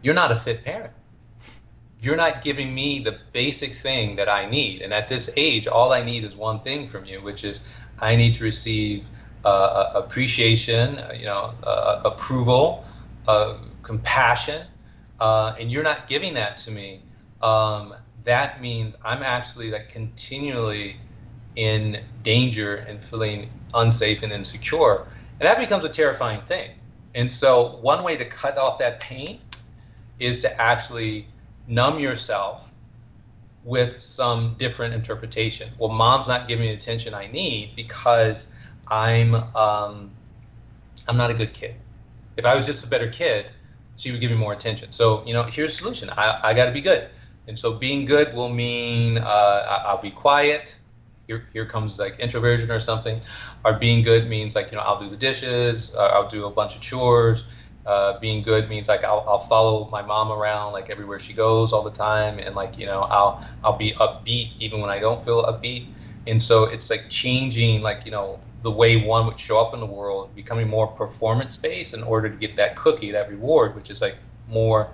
not a fit parent. You're not giving me the basic thing that I need. And at this age, all I need is one thing from you, which is I need to receive appreciation, approval, compassion, and you're not giving that to me. That means I'm actually like continually in danger and feeling unsafe and insecure. And that becomes a terrifying thing. And so one way to cut off that pain is to actually numb yourself with some different interpretation. Well, mom's not giving me the attention I need because I'm not a good kid. If I was just a better kid, she would give me more attention. So, here's the solution. I got to be good. And so being good will mean I'll be quiet. Here comes like introversion or something. Or being good means like, I'll do the dishes. I'll do a bunch of chores. Being good means like I'll follow my mom around like everywhere she goes all the time, and like I'll be upbeat even when I don't feel upbeat. And so it's like changing like the way one would show up in the world, becoming more performance based in order to get that cookie, that reward, which is like more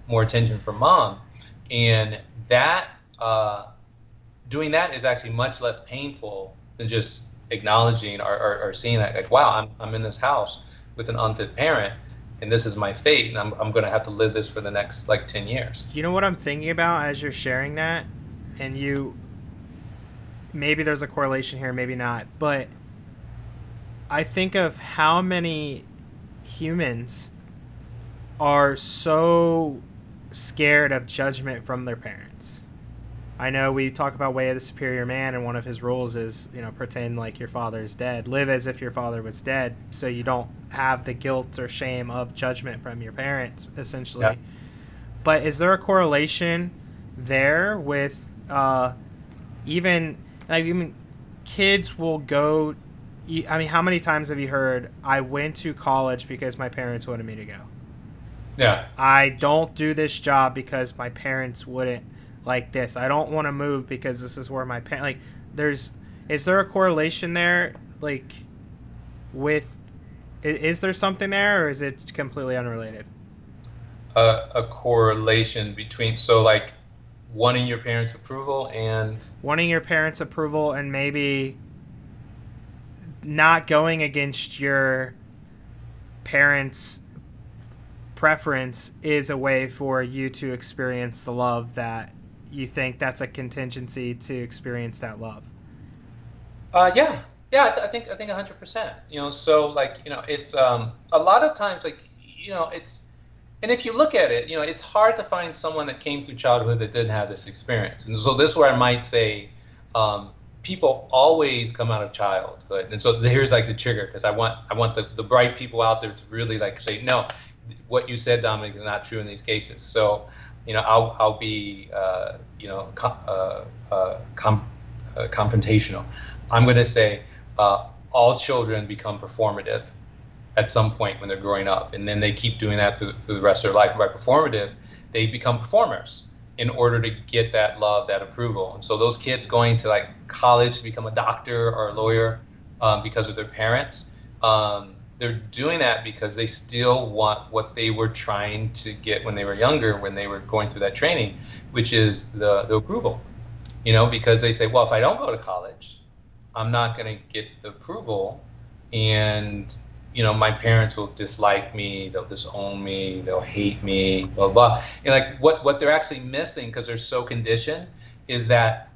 more attention from mom. And that doing that is actually much less painful than just acknowledging or seeing that, like, wow, I'm in this house with an unfit parent, and this is my fate, and I'm going to have to live this for the next like 10 years. You know what I'm thinking about as you're sharing that, and maybe there's a correlation here, maybe not, but I think of how many humans are so scared of judgment from their parents. I know we talk about Way of the Superior Man, and one of his rules is, pretend like your father is dead. Live as if your father was dead, so you don't have the guilt or shame of judgment from your parents, essentially. Yeah. But is there a correlation there with even kids will go... how many times have you heard, I went to college because my parents wanted me to go? Yeah. I don't do this job because my parents wouldn't like this. I don't want to move because this is where my parents... is there a correlation there? Is there something there, or is it completely unrelated? A correlation between, wanting your parents' approval and... Wanting your parents' approval and maybe not going against your parents' preference is a way for you to experience the love that you think that's a contingency to experience that love. Yeah, I think 100%. It's a lot of times, it's, and if you look at it, it's hard to find someone that came through childhood that didn't have this experience. And so this is where I might say, people always come out of childhood, and so here's the trigger, because I want the bright people out there to really say, no, what you said, Dominic, is not true in these cases. So I'll be confrontational. I'm going to say all children become performative at some point when they're growing up, and then they keep doing that through the rest of their life. By performative, they become performers in order to get that love, that approval. And so those kids going to college to become a doctor or a lawyer because of their parents, they're doing that because they still want what they were trying to get when they were younger, when they were going through that training, which is the approval. Because they say, well, if I don't go to college, I'm not going to get the approval, and my parents will dislike me, they'll disown me, they'll hate me, blah, blah. And what they're actually missing, because they're so conditioned, is that,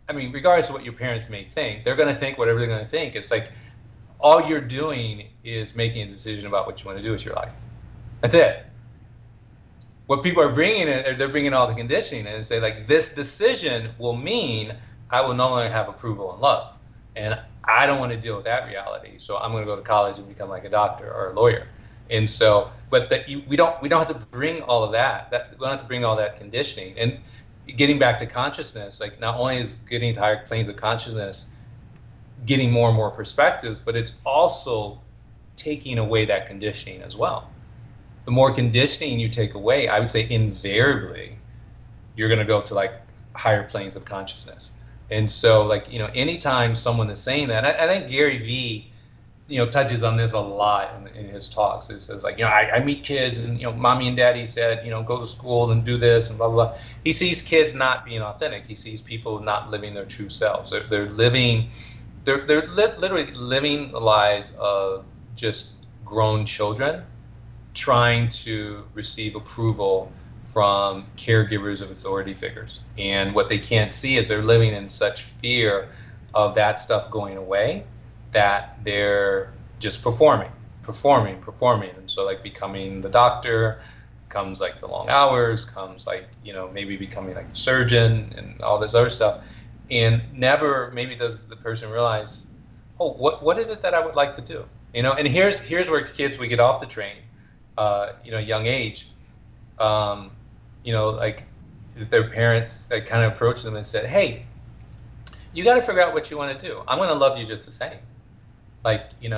regardless of what your parents may think, they're going to think whatever they're going to think. It's all you're doing is making a decision about what you want to do with your life. That's it. What people are bringing in, they're bringing all the conditioning, and say, this decision will mean I will no longer have approval and love. And I don't want to deal with that reality, so I'm going to go to college and become a doctor or a lawyer. And so, but we don't have to bring all of that. We don't have to bring all that conditioning. And getting back to consciousness, not only is getting to higher planes of consciousness getting more and more perspectives, but it's also taking away that conditioning as well. The more conditioning you take away, I would say invariably, you're going to go to higher planes of consciousness. And so anytime someone is saying that, I think Gary Vee, touches on this a lot in his talks. It says I meet kids and, mommy and daddy said, go to school and do this and blah, blah, blah. He sees kids not being authentic. He sees people not living their true selves. They're literally living the lives of just grown children trying to receive approval from caregivers of authority figures. And what they can't see is they're living in such fear of that stuff going away that they're just performing. And so becoming the doctor comes the long hours, comes maybe becoming the surgeon and all this other stuff. And never maybe does the person realize, oh, what is it that I would like to do? And here's where kids, we get off the train, young age. If their parents kind of approached them and said, hey, you got to figure out what you want to do. I'm going to love you just the same. If you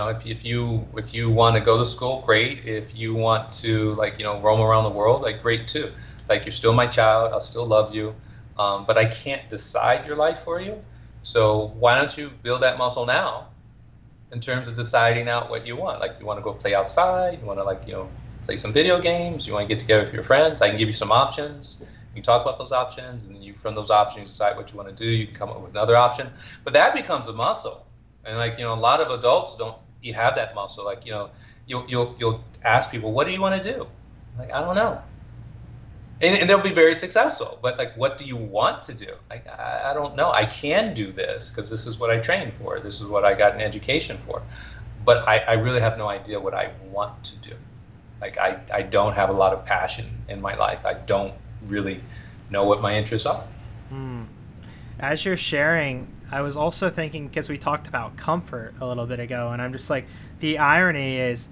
want to go to school, great. If you want to roam around the world, great too. You're still my child. I'll still love you. But I can't decide your life for you. So why don't you build that muscle now in terms of deciding out what you want? You want to go play outside? You want to play some video games? You want to get together with your friends? I can give you some options. You can talk about those options, and then you, from those options, decide what you want to do. You can come up with another option. But that becomes a muscle. And like, a lot of adults don't have that muscle. Like, you'll ask people, what do you want to do? Like, I don't know. And they'll be very successful. But like, what do you want to do? Like, I don't know. I can do this because this is what I trained for. This is what I got an education for. But I really have no idea what I want to do. Like, I don't have a lot of passion in my life. I don't really know what my interests are. As you're sharing, I was also thinking, because we talked about comfort a little bit ago, and I'm just like, the irony is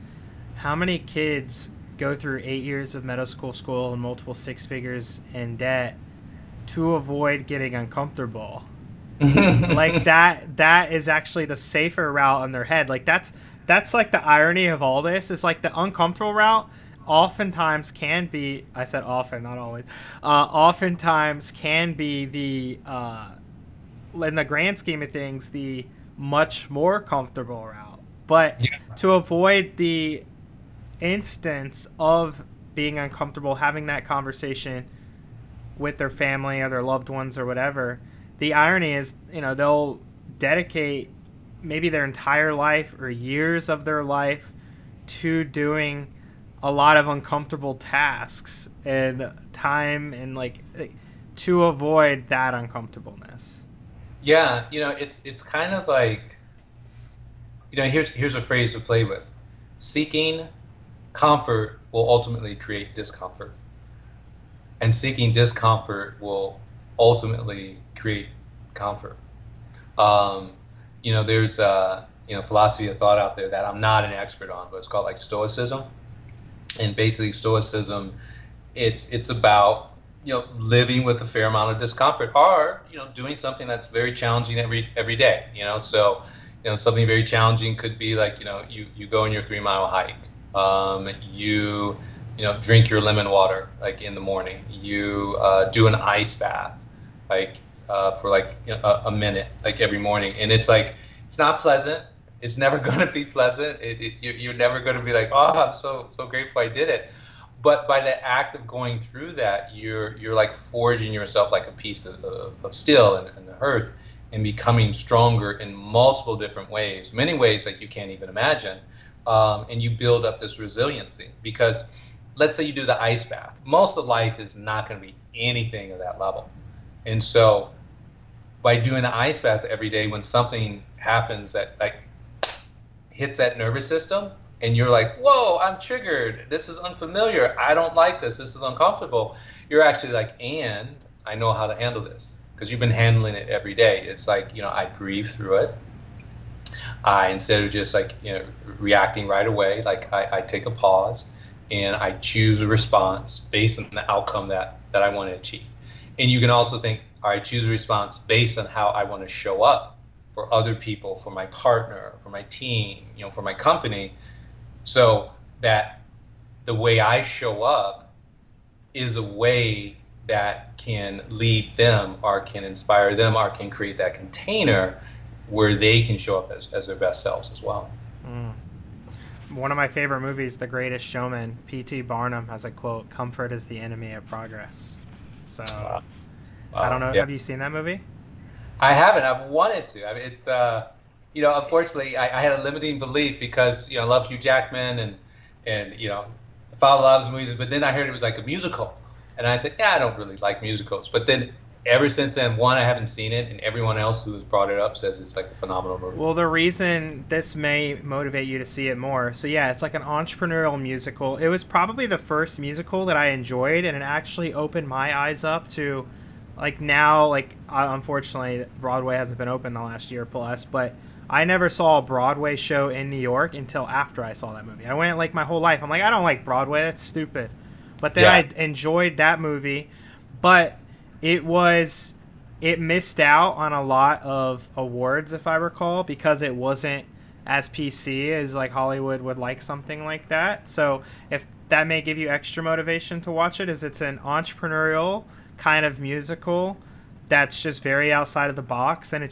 how many kids go through 8 years of medical school and multiple six figures in debt to avoid getting uncomfortable. Like that is actually the safer route in their head. Like that's like the irony of all this is like the uncomfortable route oftentimes can be, I said often, not always, oftentimes can be the in the grand scheme of things the much more comfortable route. But to avoid the instance of being uncomfortable having that conversation with their family or their loved ones or whatever, the irony is, they'll dedicate maybe their entire life or years of their life to doing a lot of uncomfortable tasks and time and like to avoid that uncomfortableness. Yeah, it's kind of like, here's a phrase to play with. Seeking comfort will ultimately create discomfort. And seeking discomfort will ultimately create comfort. There's philosophy of thought out there that I'm not an expert on, but it's called like Stoicism. And basically Stoicism, it's about living with a fair amount of discomfort, or doing something that's very challenging every day. So something very challenging could be like you go on your 3-mile hike. You drink your lemon water like in the morning. You do an ice bath like for like a minute like every morning, and it's like it's not pleasant. It's never going to be pleasant. You're never going to be like, oh, I'm so grateful I did it. But by the act of going through that, you're like forging yourself like a piece of steel in the earth, and becoming stronger in multiple different ways, many ways like you can't even imagine. And you build up this resiliency, because let's say you do the ice bath. Most of life is not going to be anything of that level. And so by doing the ice bath every day, when something happens that like hits that nervous system and you're like, whoa, I'm triggered. This is unfamiliar. I don't like this. This is uncomfortable. You're actually like, and I know how to handle this, because you've been handling it every day. It's like, I breathe through it. Instead of just like, reacting right away, like I take a pause and I choose a response based on the outcome that I want to achieve. And you can also think, all right, choose a response based on how I want to show up for other people, for my partner, for my team, for my company, so that the way I show up is a way that can lead them or can inspire them or can create that container where they can show up as their best selves as well. One of my favorite movies, The Greatest Showman, P.T. Barnum has a quote, "Comfort is the enemy of progress." So, I don't know, have you seen that movie? I haven't. I've wanted to. I mean, it's, unfortunately, I had a limiting belief because, I love Hugh Jackman and I followed a lot of his movies, but then I heard it was like a musical. And I said, yeah, I don't really like musicals. But then ever since then, one, I haven't seen it, and everyone else who has brought it up says it's like a phenomenal movie. Well, the reason this may motivate you to see it more, so yeah, it's like an entrepreneurial musical. It was probably the first musical that I enjoyed, and it actually opened my eyes up to, like now, like unfortunately, Broadway hasn't been open the last year plus, but I never saw a Broadway show in New York until after I saw that movie. I went like my whole life. I'm like, I don't like Broadway. That's stupid. But then I enjoyed that movie, but it missed out on a lot of awards, if I recall, because it wasn't as PC as like Hollywood would like something like that. So if that may give you extra motivation to watch it, is it's an entrepreneurial kind of musical that's just very outside of the box, and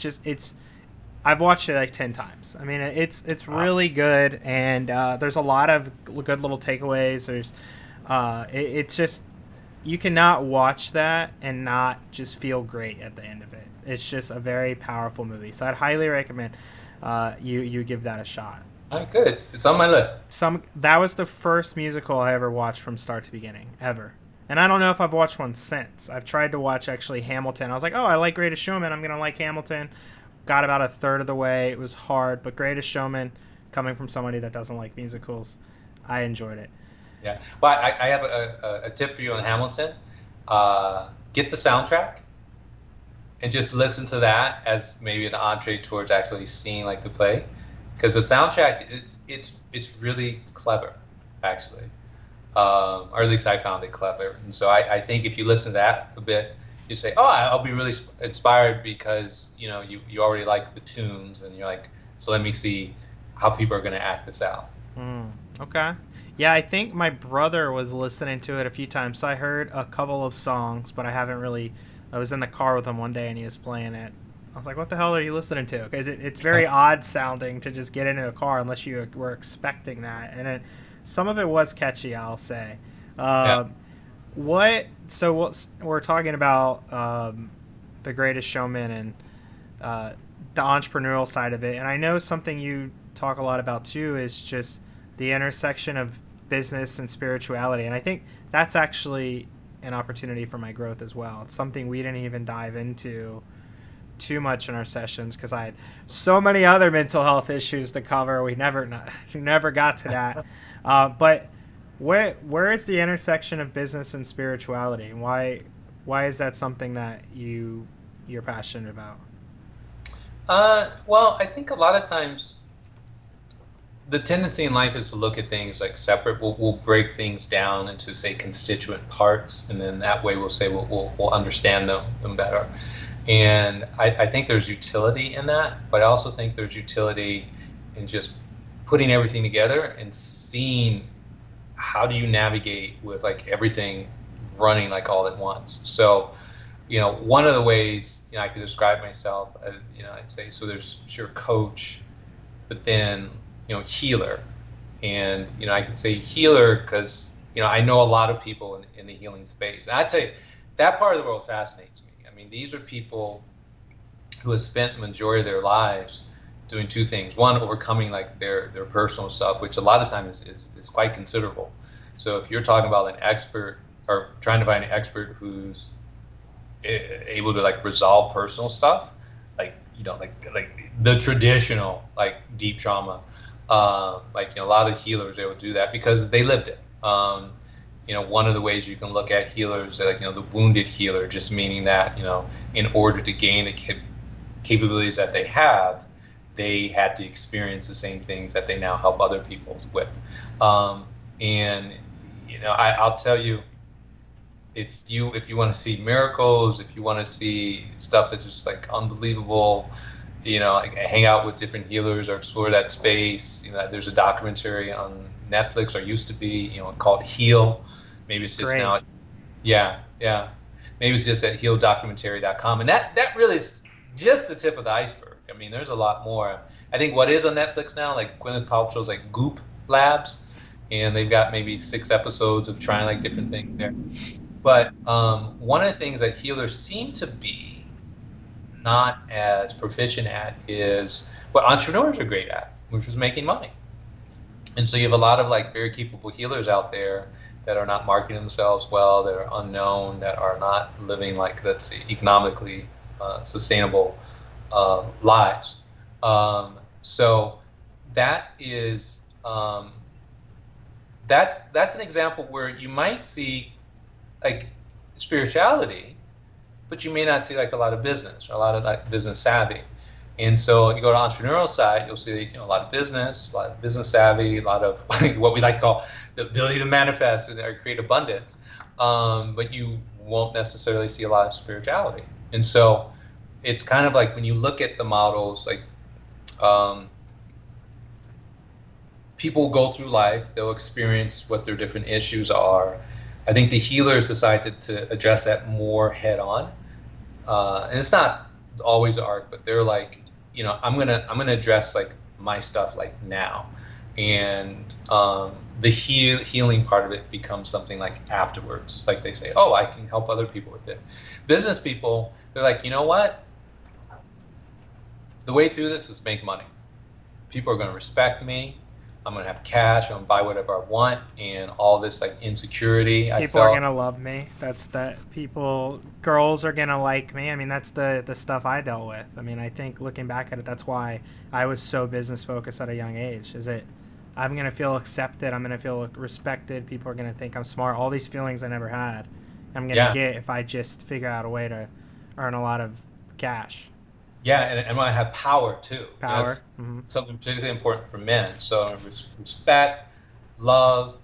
I've watched it like 10 times. I mean, it's really good, and there's a lot of good little takeaways. There's it's just, you cannot watch that and not just feel great at the end of it. It's just a very powerful movie. So I'd highly recommend you give that a shot. All right, good. It's on my list. That was the first musical I ever watched from start to beginning, ever. And I don't know if I've watched one since. I've tried to watch actually Hamilton. I was like, oh, I like Greatest Showman. I'm going to like Hamilton. Got about a third of the way. It was hard, but Greatest Showman, coming from somebody that doesn't like musicals, I enjoyed it. Yeah. Well, I have a tip for you on Hamilton. Get the soundtrack and just listen to that as maybe an entree towards actually seeing like the play. Because the soundtrack, it's really clever, actually. Or at least I found it clever. And so I think if you listen to that a bit, you say, oh, I'll be really inspired because, you know, you already like the tunes, and you're like, so let me see how people are going to act this out. Okay. Yeah, I think my brother was listening to it a few times, so I heard a couple of songs, but I haven't really. I was in the car with him one day, and he was playing it. I was like, what the hell are you listening to? Because it's very odd sounding to just get into a car unless you were expecting that. And some of it was catchy, I'll say. We're talking about The Greatest Showman and the entrepreneurial side of it. And I know something you talk a lot about, too, is just the intersection of business and spirituality. And I think that's actually an opportunity for my growth as well. It's something we didn't even dive into too much in our sessions because I had so many other mental health issues to cover. We never got to that. But where is the intersection of business and spirituality? Why is that something that you're passionate about? Well, I think a lot of times the tendency in life is to look at things like separate. We'll break things down into, say, constituent parts, and then that way we'll say we'll understand them better. And I think there's utility in that, but I also think there's utility in just putting everything together and seeing how do you navigate with like everything running like all at once. So, you know, one of the ways, you know, I could describe myself, you know, I'd say, so there's sure coach, but then, you know, healer. And, you know, I can say healer because, you know, I know a lot of people in the healing space. And I tell you, that part of the world fascinates me. I mean, these are people who have spent the majority of their lives doing two things. One, overcoming like their personal stuff, which a lot of times is quite considerable. So if you're talking about an expert or trying to find an expert who's able to like resolve personal stuff, like, you know, like the traditional like deep trauma, like, you know, a lot of healers, they would do that because they lived it. You know, one of the ways you can look at healers, like, you know, the wounded healer, just meaning that, you know, in order to gain the capabilities that they have, they had to experience the same things that they now help other people with. And, you know, I'll tell you, if you want to see miracles, if you want to see stuff that's just like unbelievable, you know, like hang out with different healers or explore that space. You know, there's a documentary on Netflix, or used to be, you know, called Heal. Maybe it's just now. Yeah. Maybe it's just at healdocumentary.com. And that really is just the tip of the iceberg. I mean, there's a lot more. I think what is on Netflix now, like Gwyneth Paltrow's like Goop Labs, and they've got maybe 6 episodes of trying like different things there. But one of the things that healers seem to be not as proficient at is what entrepreneurs are great at, which is making money. And so you have a lot of like very capable healers out there that are not marketing themselves well, that are unknown, that are not living like, let's say, economically sustainable lives. So that is that's an example where you might see like spirituality, but you may not see like a lot of business or a lot of like business savvy. And so you go to entrepreneurial side, you'll see, you know, a lot of business savvy, a lot of what we like to call the ability to manifest or create abundance. But you won't necessarily see a lot of spirituality. And so it's kind of like when you look at the models, like people go through life, they'll experience what their different issues are. I think the healers decided to address that more head on. And it's not always the arc, but they're like, I'm gonna address like my stuff like now, and the healing part of it becomes something like afterwards. Like they say, oh, I can help other people with it. Business people, they're like, you know what? The way through this is make money. People are going to respect me. I'm going to have cash. I'm going to buy whatever I want, and all this like insecurity. People are going to love me. Girls are going to like me. I mean, that's the stuff I dealt with. I mean, I think looking back at it, that's why I was so business focused at a young age. I'm going to feel accepted. I'm going to feel respected. People are going to think I'm smart. All these feelings I never had, I'm going to get if I just figure out a way to earn a lot of cash. Yeah, and I have power too. Power. That's something particularly important for men. So respect, love,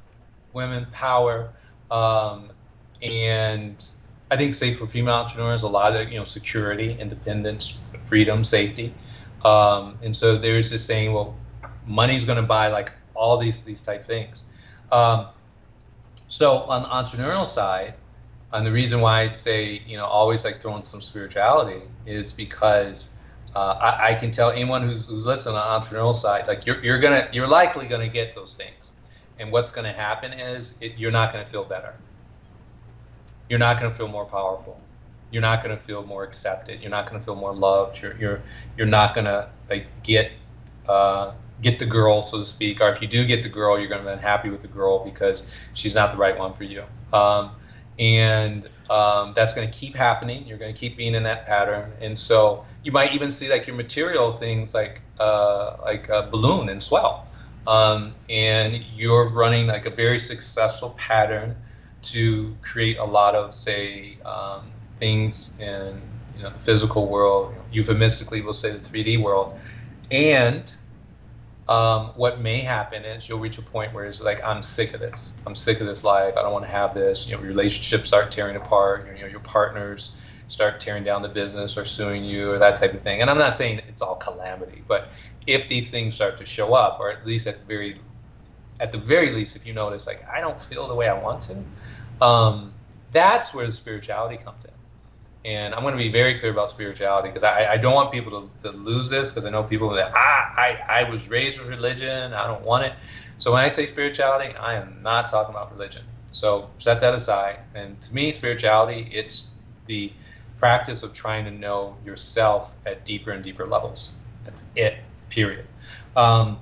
women, power, and I think, say for female entrepreneurs, a lot of security, independence, freedom, safety, and so there's this saying, well, money's going to buy like all these type things. So on the entrepreneurial side. And the reason why I'd say, always like throwing some spirituality is because I can tell anyone who's listening on the entrepreneurial side, like you're likely gonna get those things, and what's gonna happen is you're not gonna feel better. You're not gonna feel more powerful. You're not gonna feel more accepted. You're not gonna feel more loved. You're not gonna like get the girl, so to speak, or if you do get the girl, you're gonna be unhappy with the girl because she's not the right one for you. And that's going to keep happening. You're going to keep being in that pattern, and so you might even see like your material things like a balloon and swell, and you're running like a very successful pattern to create a lot of say things in the physical world. Euphemistically, we'll say the 3D world, and what may happen is you'll reach a point where it's like, I'm sick of this. I'm sick of this life. I don't want to have this. Relationships start tearing apart. Your partners start tearing down the business or suing you or that type of thing. And I'm not saying it's all calamity, but if these things start to show up, or at least at the very least, if you notice, like, I don't feel the way I want to, that's where the spirituality comes in. And I'm going to be very clear about spirituality because I don't want people to lose this, because I know people that I was raised with religion, I don't want it. So when I say spirituality, I am not talking about religion. So set that aside. And to me, spirituality, it's the practice of trying to know yourself at deeper and deeper levels. That's it, period. Now,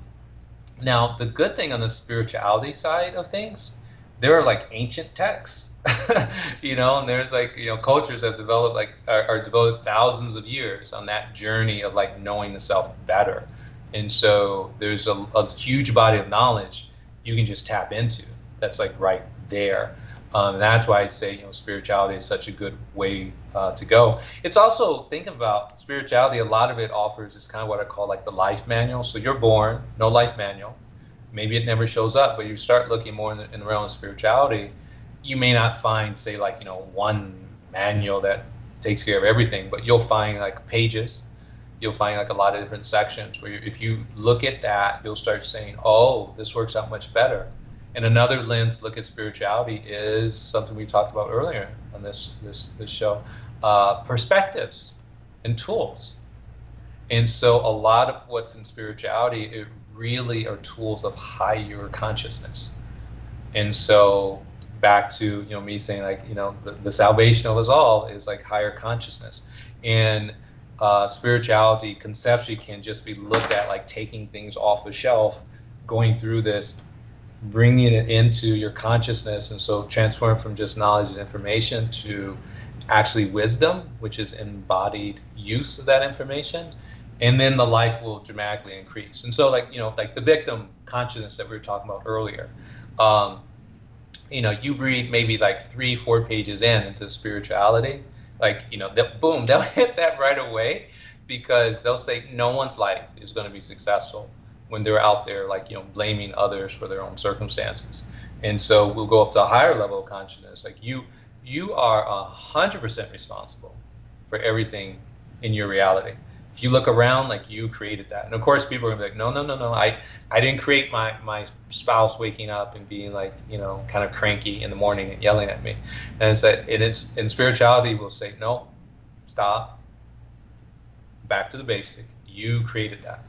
the good thing on the spirituality side of things, there are like ancient texts. And there's like cultures that developed are developed thousands of years on that journey of like knowing the self better, and so there's a huge body of knowledge you can just tap into that's like right there. That's why I say spirituality is such a good way to go. It's also, thinking about spirituality, a lot of it offers is kind of what I call like the life manual. So you're born, no life manual, maybe it never shows up, but you start looking more in the realm of spirituality. You may not find, say, like, one manual that takes care of everything, but you'll find like pages. You'll find like a lot of different sections where if you look at that, you'll start saying, oh, this works out much better. And another lens to look at spirituality is something we talked about earlier on this show, perspectives and tools. And so a lot of what's in spirituality, it really are tools of higher consciousness. And so back to me saying like the salvation of us all is like higher consciousness, and spirituality conceptually can just be looked at like taking things off the shelf, going through this, bringing it into your consciousness, and so transform from just knowledge and information to actually wisdom, which is embodied use of that information, and then the life will dramatically increase. And so like like the victim consciousness that we were talking about earlier. You read maybe like 3-4 pages into spirituality, like, they'll hit that right away, because they'll say no one's life is going to be successful when they're out there, like, blaming others for their own circumstances. And so we'll go up to a higher level of consciousness. Like you are 100% responsible for everything in your reality. If you look around, like, you created that. And of course people are gonna be like, no, I didn't create my spouse waking up and being like, kind of cranky in the morning and yelling at me. And in spirituality we'll say, no, stop, back to the basic. You created that.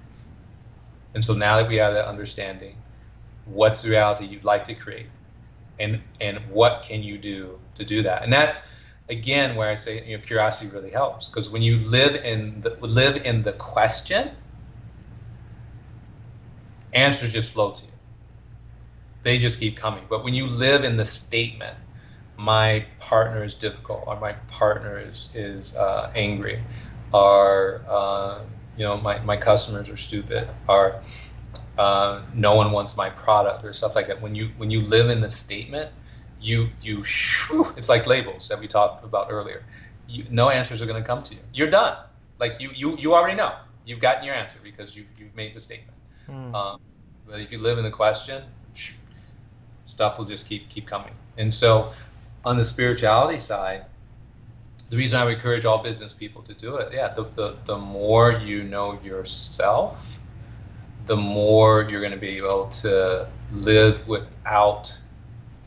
And so now that we have that understanding, what's the reality you'd like to create? And what can you do to do that? And that's, again, where I say, you know, curiosity really helps. Because when you live in the question, answers just flow to you. They just keep coming. But when you live in the statement, my partner is difficult, or my partner is angry, or you know, my customers are stupid, or no one wants my product, or stuff like that. When you live in the statement, it's like labels that we talked about earlier. No answers are going to come to you. You're done. Like you already know. You've gotten your answer because you've made the statement. But if you live in the question, stuff will just keep coming. And so on the spirituality side, the reason I would encourage all business people to do it, the more you know yourself, the more you're going to be able to live without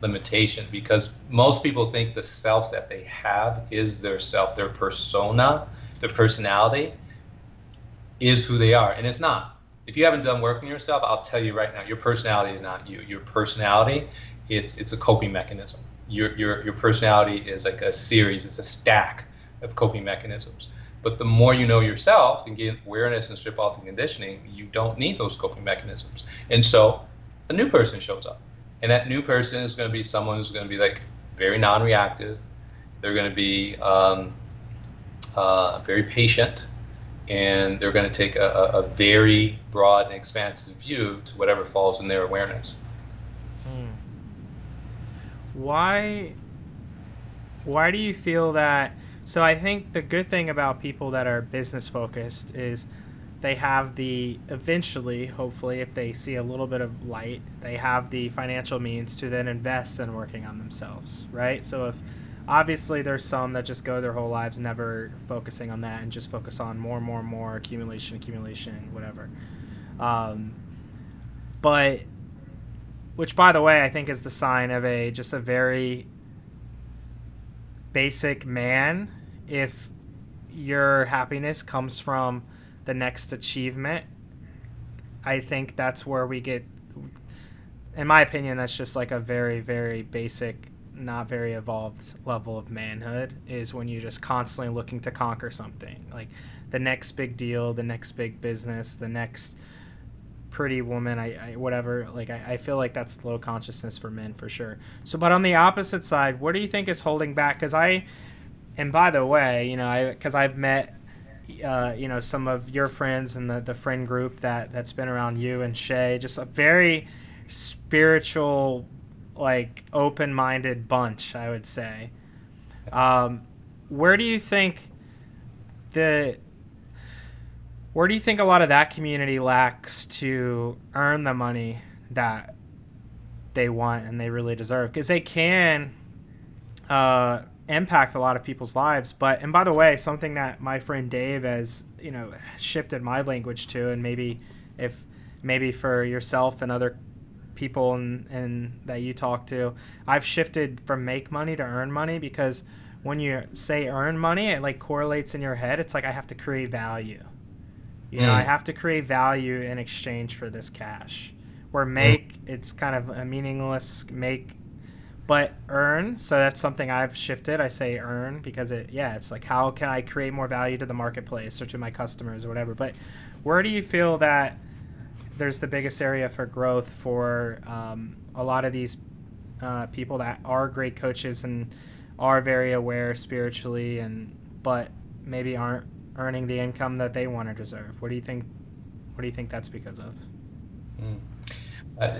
limitation. Because most people think the self that they have is their self, their persona, their personality is who they are, and it's not. If you haven't done work on yourself, I'll tell you right now, your personality is not you. Your personality, it's a coping mechanism. Your personality is like a series, it's a stack of coping mechanisms. But the more you know yourself and get awareness and strip off the conditioning, you don't need those coping mechanisms. And so a new person shows up. And that new person is going to be someone who's going to be like very non-reactive. They're going to be very patient. And they're going to take a very broad and expansive view to whatever falls in their awareness. Why do you feel that? So I think the good thing about people that are business focused is they have eventually, hopefully, if they see a little bit of light, they have the financial means to then invest in working on themselves, right? So if obviously there's some that just go their whole lives never focusing on that and just focus on more accumulation, whatever. But which, by the way, I think is the sign of just a very basic man. If your happiness comes from the next achievement, I think that's where we get, in my opinion, that's just like a very, very basic, not very evolved level of manhood, is when you're just constantly looking to conquer something. Like the next big deal, the next big business, the next pretty woman, whatever. Like I feel like that's low consciousness for men for sure. So, but on the opposite side, what do you think is holding back? And by the way, you know, because I've met, you know, some of your friends and the friend group that's been around you and Shay, just a very spiritual, like open-minded bunch, I would say. Where do you think a lot of that community lacks to earn the money that they want and they really deserve? Because they can impact a lot of people's lives. And by the way, something that my friend Dave has, you know, shifted my language to, and maybe for yourself and other people and that you talk to, I've shifted from make money to earn money, because when you say earn money, it like correlates in your head. It's like I have to create value. You know, I have to create value in exchange for this cash. Where make, it's kind of a meaningless make, but earn. So that's something I've shifted. I say earn because it's like, how can I create more value to the marketplace or to my customers or whatever. But where do you feel that there's the biggest area for growth for a lot of these people that are great coaches and are very aware spiritually, but maybe aren't earning the income that they want to deserve? What do you think that's because of?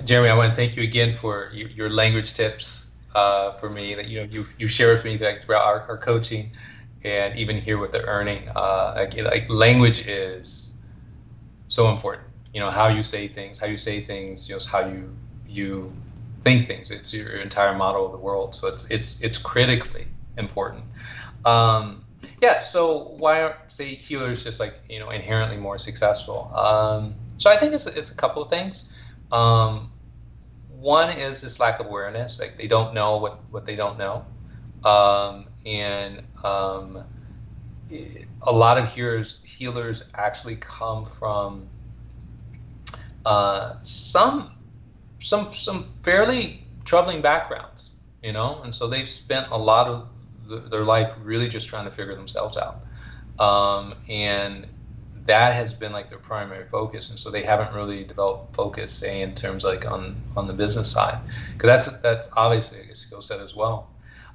Jeremy, I want to thank you again for your language tips for me that you share with me that throughout our coaching, and even here with the earning. Like language is so important. You know, how you say things, you know, how you think things. It's your entire model of the world. So it's critically important. So why aren't, say, healers just like, you know, inherently more successful? So I think it's a couple of things. One is this lack of awareness. Like they don't know what they don't know. a lot of healers actually come from some fairly troubling backgrounds, and so they've spent a lot of their life really just trying to figure themselves out, and that has been like their primary focus, and so they haven't really developed focus, say, in terms like on the business side, because that's obviously a skill set as well.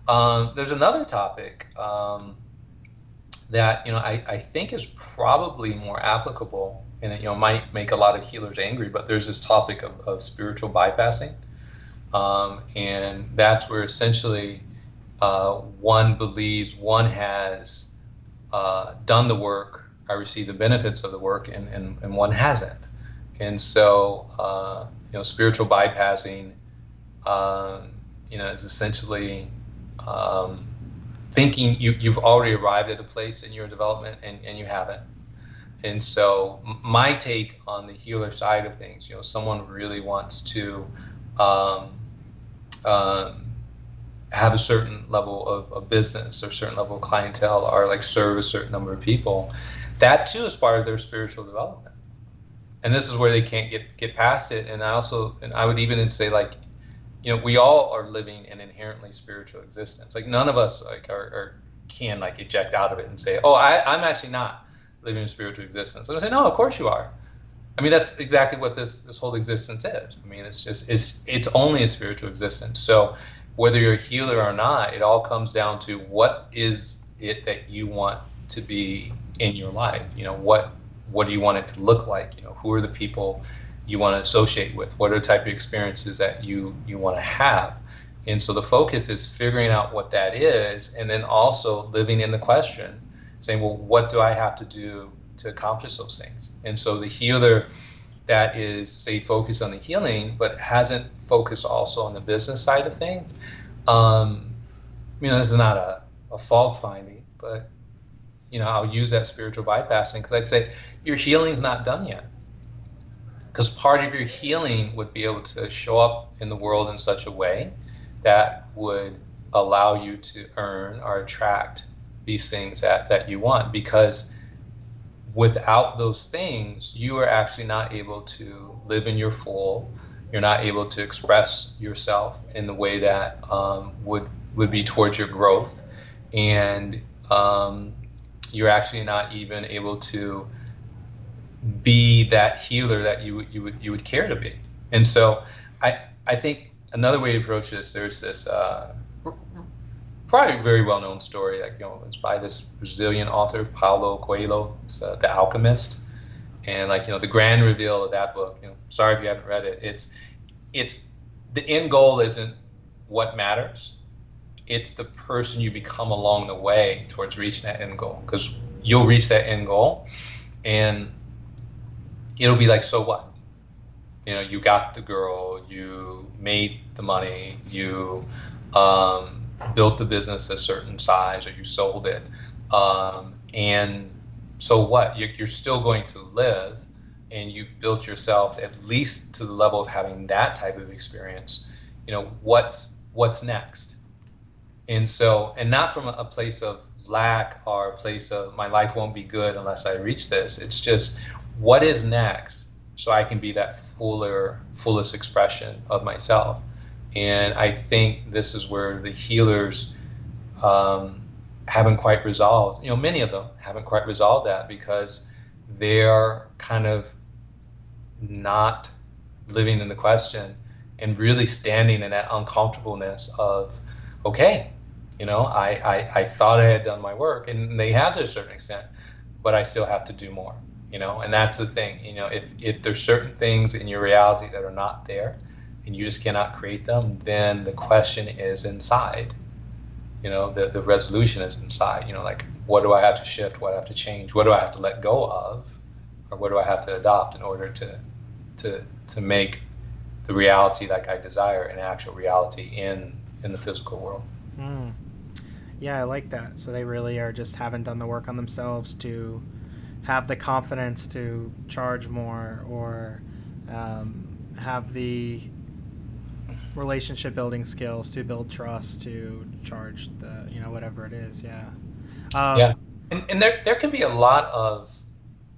There's another topic that I think is probably more applicable, and it might make a lot of healers angry, but there's this topic of spiritual bypassing, and that's where essentially one believes one has done the work, I receive the benefits of the work, and one hasn't. And so spiritual bypassing is essentially thinking you've already arrived at a place in your development, and you haven't. And so my take on the healer side of things, someone really wants to have a certain level of business or a certain level of clientele, or like serve a certain number of people. That too is part of their spiritual development. And this is where they can't get past it. And I would even say, like, we all are living an inherently spiritual existence. Like, none of us can like eject out of it and say, oh, I'm actually not living a spiritual existence. And I say, no, of course you are. I mean, that's exactly what this whole existence is. I mean, it's only a spiritual existence. So whether you're a healer or not, it all comes down to what is it that you want to be in your life. What do you want it to look like? Who are the people you want to associate with? What are the type of experiences that you want to have? And so the focus is figuring out what that is, and then also living in the question, saying, well, what do I have to do to accomplish those things? And so the healer that is, say, focused on the healing, but hasn't focused also on the business side of things, this is not a fault finding, but I'll use that spiritual bypassing, because I'd say your healing's not done yet. Because part of your healing would be able to show up in the world in such a way that would allow you to earn or attract these things that you want. Because without those things, you are actually not able to live in your full. You're not able to express yourself in the way that would be towards your growth, and you're actually not even able to be that healer that you would care to be. And so I think another way to approach this, there's this probably very well-known story that it's by this Brazilian author, Paulo Coelho. It's The Alchemist, and the grand reveal of that book. Sorry if you haven't read it. It's the end goal isn't what matters. It's the person you become along the way towards reaching that end goal. Because you'll reach that end goal, and it'll be like, so what? You got the girl, you made the money, you built the business a certain size, or you sold it, and so what? You're still going to live, and you've built yourself at least to the level of having that type of experience. What's next? And so, and not from a place of lack or a place of my life won't be good unless I reach this. It's just, what is next so I can be that fullest expression of myself? And I think this is where the healers haven't quite resolved. Many of them haven't quite resolved that, because they're kind of not living in the question and really standing in that uncomfortableness of, okay, I thought I had done my work, and they have to a certain extent, but I still have to do more. And that's the thing. If there's certain things in your reality that are not there, and you just cannot create them, then the question is inside. The resolution is inside. Like, what do I have to shift? What do I have to change? What do I have to let go of, or what do I have to adopt in order to make the reality like I desire an actual reality in the physical world? Yeah, I like that. So they really are just haven't done the work on themselves to have the confidence to charge more, or have the relationship building skills to build trust to charge the whatever it is. Yeah. And there can be a lot of,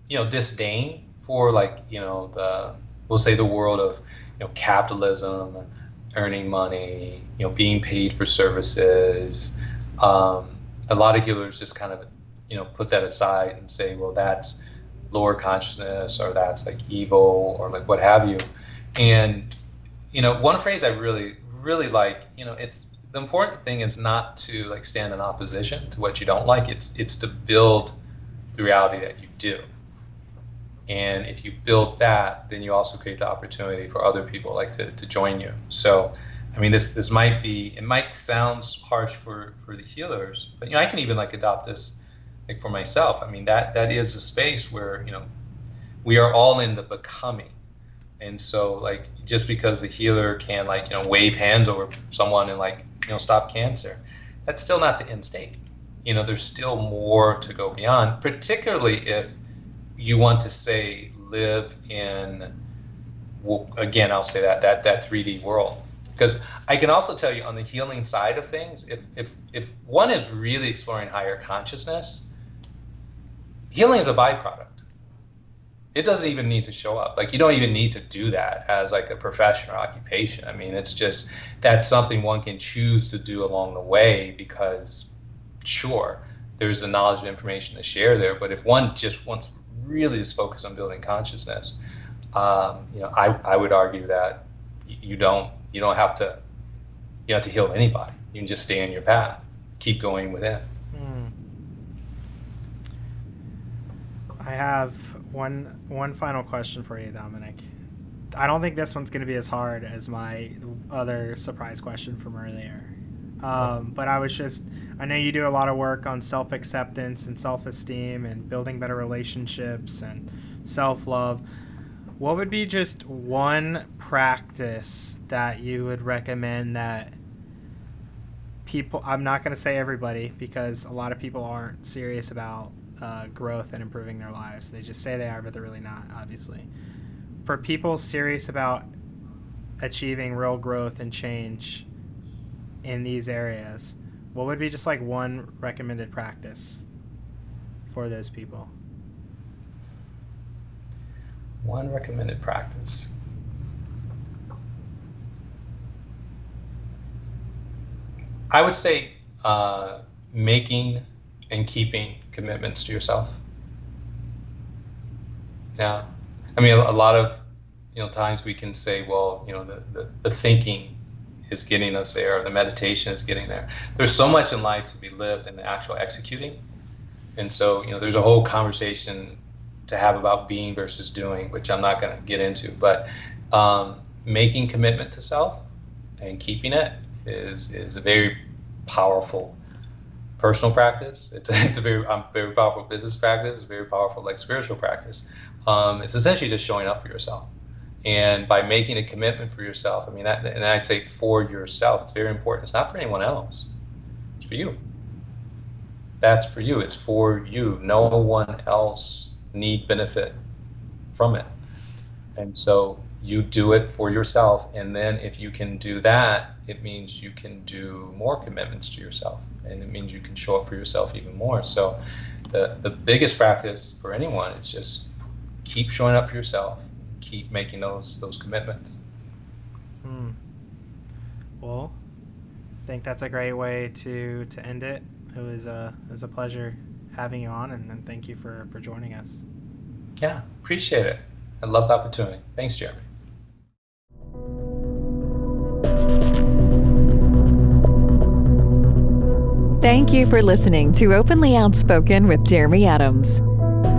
disdain for, like, we'll say the world of, capitalism, earning money, being paid for services. A lot of healers just kind of, put that aside and say, well, that's lower consciousness, or that's like evil, or like what have you. And, one phrase I really, really like, it's the important thing is not to like stand in opposition to what you don't like. It's to build the reality that you do. And if you build that, then you also create the opportunity for other people like to join you. So, I mean, this might sound harsh for the healers, but I can even like adopt this like for myself. I mean, that is a space where we are all in the becoming. And so, like, just because the healer can like wave hands over someone and like stop cancer, that's still not the end state. There's still more to go beyond, particularly if you want to say live in, well, again, I'll say that 3D world. Because I can also tell you on the healing side of things, if one is really exploring higher consciousness, healing is a byproduct. It doesn't even need to show up. Like, you don't even need to do that as like a profession or occupation. I mean, it's just, that's something one can choose to do along the way, because sure, there's the knowledge and information to share there. But if one just wants really to focus on building consciousness, I would argue that you don't have to heal anybody. You can just stay on your path, keep going within. I have one final question for you, Dominic. I don't think this one's going to be as hard as my other surprise question from earlier. But I know you do a lot of work on self-acceptance and self-esteem and building better relationships and self-love. What would be just one practice that you would recommend that people, I'm not going to say everybody, because a lot of people aren't serious about growth and improving their lives. They just say they are, but they're really not, obviously. For people serious about achieving real growth and change in these areas, what would be just like one recommended practice for those people? One recommended practice. I would say making and keeping commitments to yourself. Yeah. I mean, a lot of times we can say, well, the thinking is getting us there, or the meditation is getting there. There's so much in life to be lived in the actual executing. And so, there's a whole conversation to have about being versus doing, which I'm not going to get into. But making commitment to self and keeping it is a very powerful personal practice. It's a very powerful business practice. It's a very powerful like spiritual practice. It's essentially just showing up for yourself. And by making a commitment for yourself, I mean, and I'd say for yourself, it's very important. It's not for anyone else. It's for you. That's for you. It's for you. No one else need benefit from it. And so you do it for yourself. And then if you can do that, it means you can do more commitments to yourself. And it means you can show up for yourself even more. So the biggest practice for anyone is just keep showing up for yourself. Keep making those commitments. Well, I think that's a great way to end it. It was a pleasure having you on, and thank you for joining us. Yeah, appreciate it. I love the opportunity. Thanks, Jeremy. Thank you for listening to Openly Outspoken with Jeremy Adams.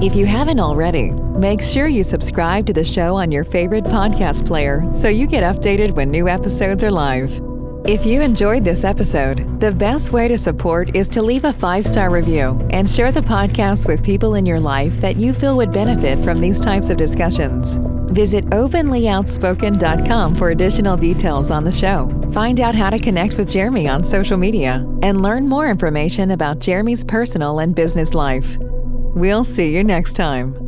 If you haven't already, make sure you subscribe to the show on your favorite podcast player so you get updated when new episodes are live. If you enjoyed this episode, the best way to support is to leave a 5-star review and share the podcast with people in your life that you feel would benefit from these types of discussions. Visit openlyoutspoken.com for additional details on the show. Find out how to connect with Jeremy on social media and learn more information about Jeremy's personal and business life. We'll see you next time.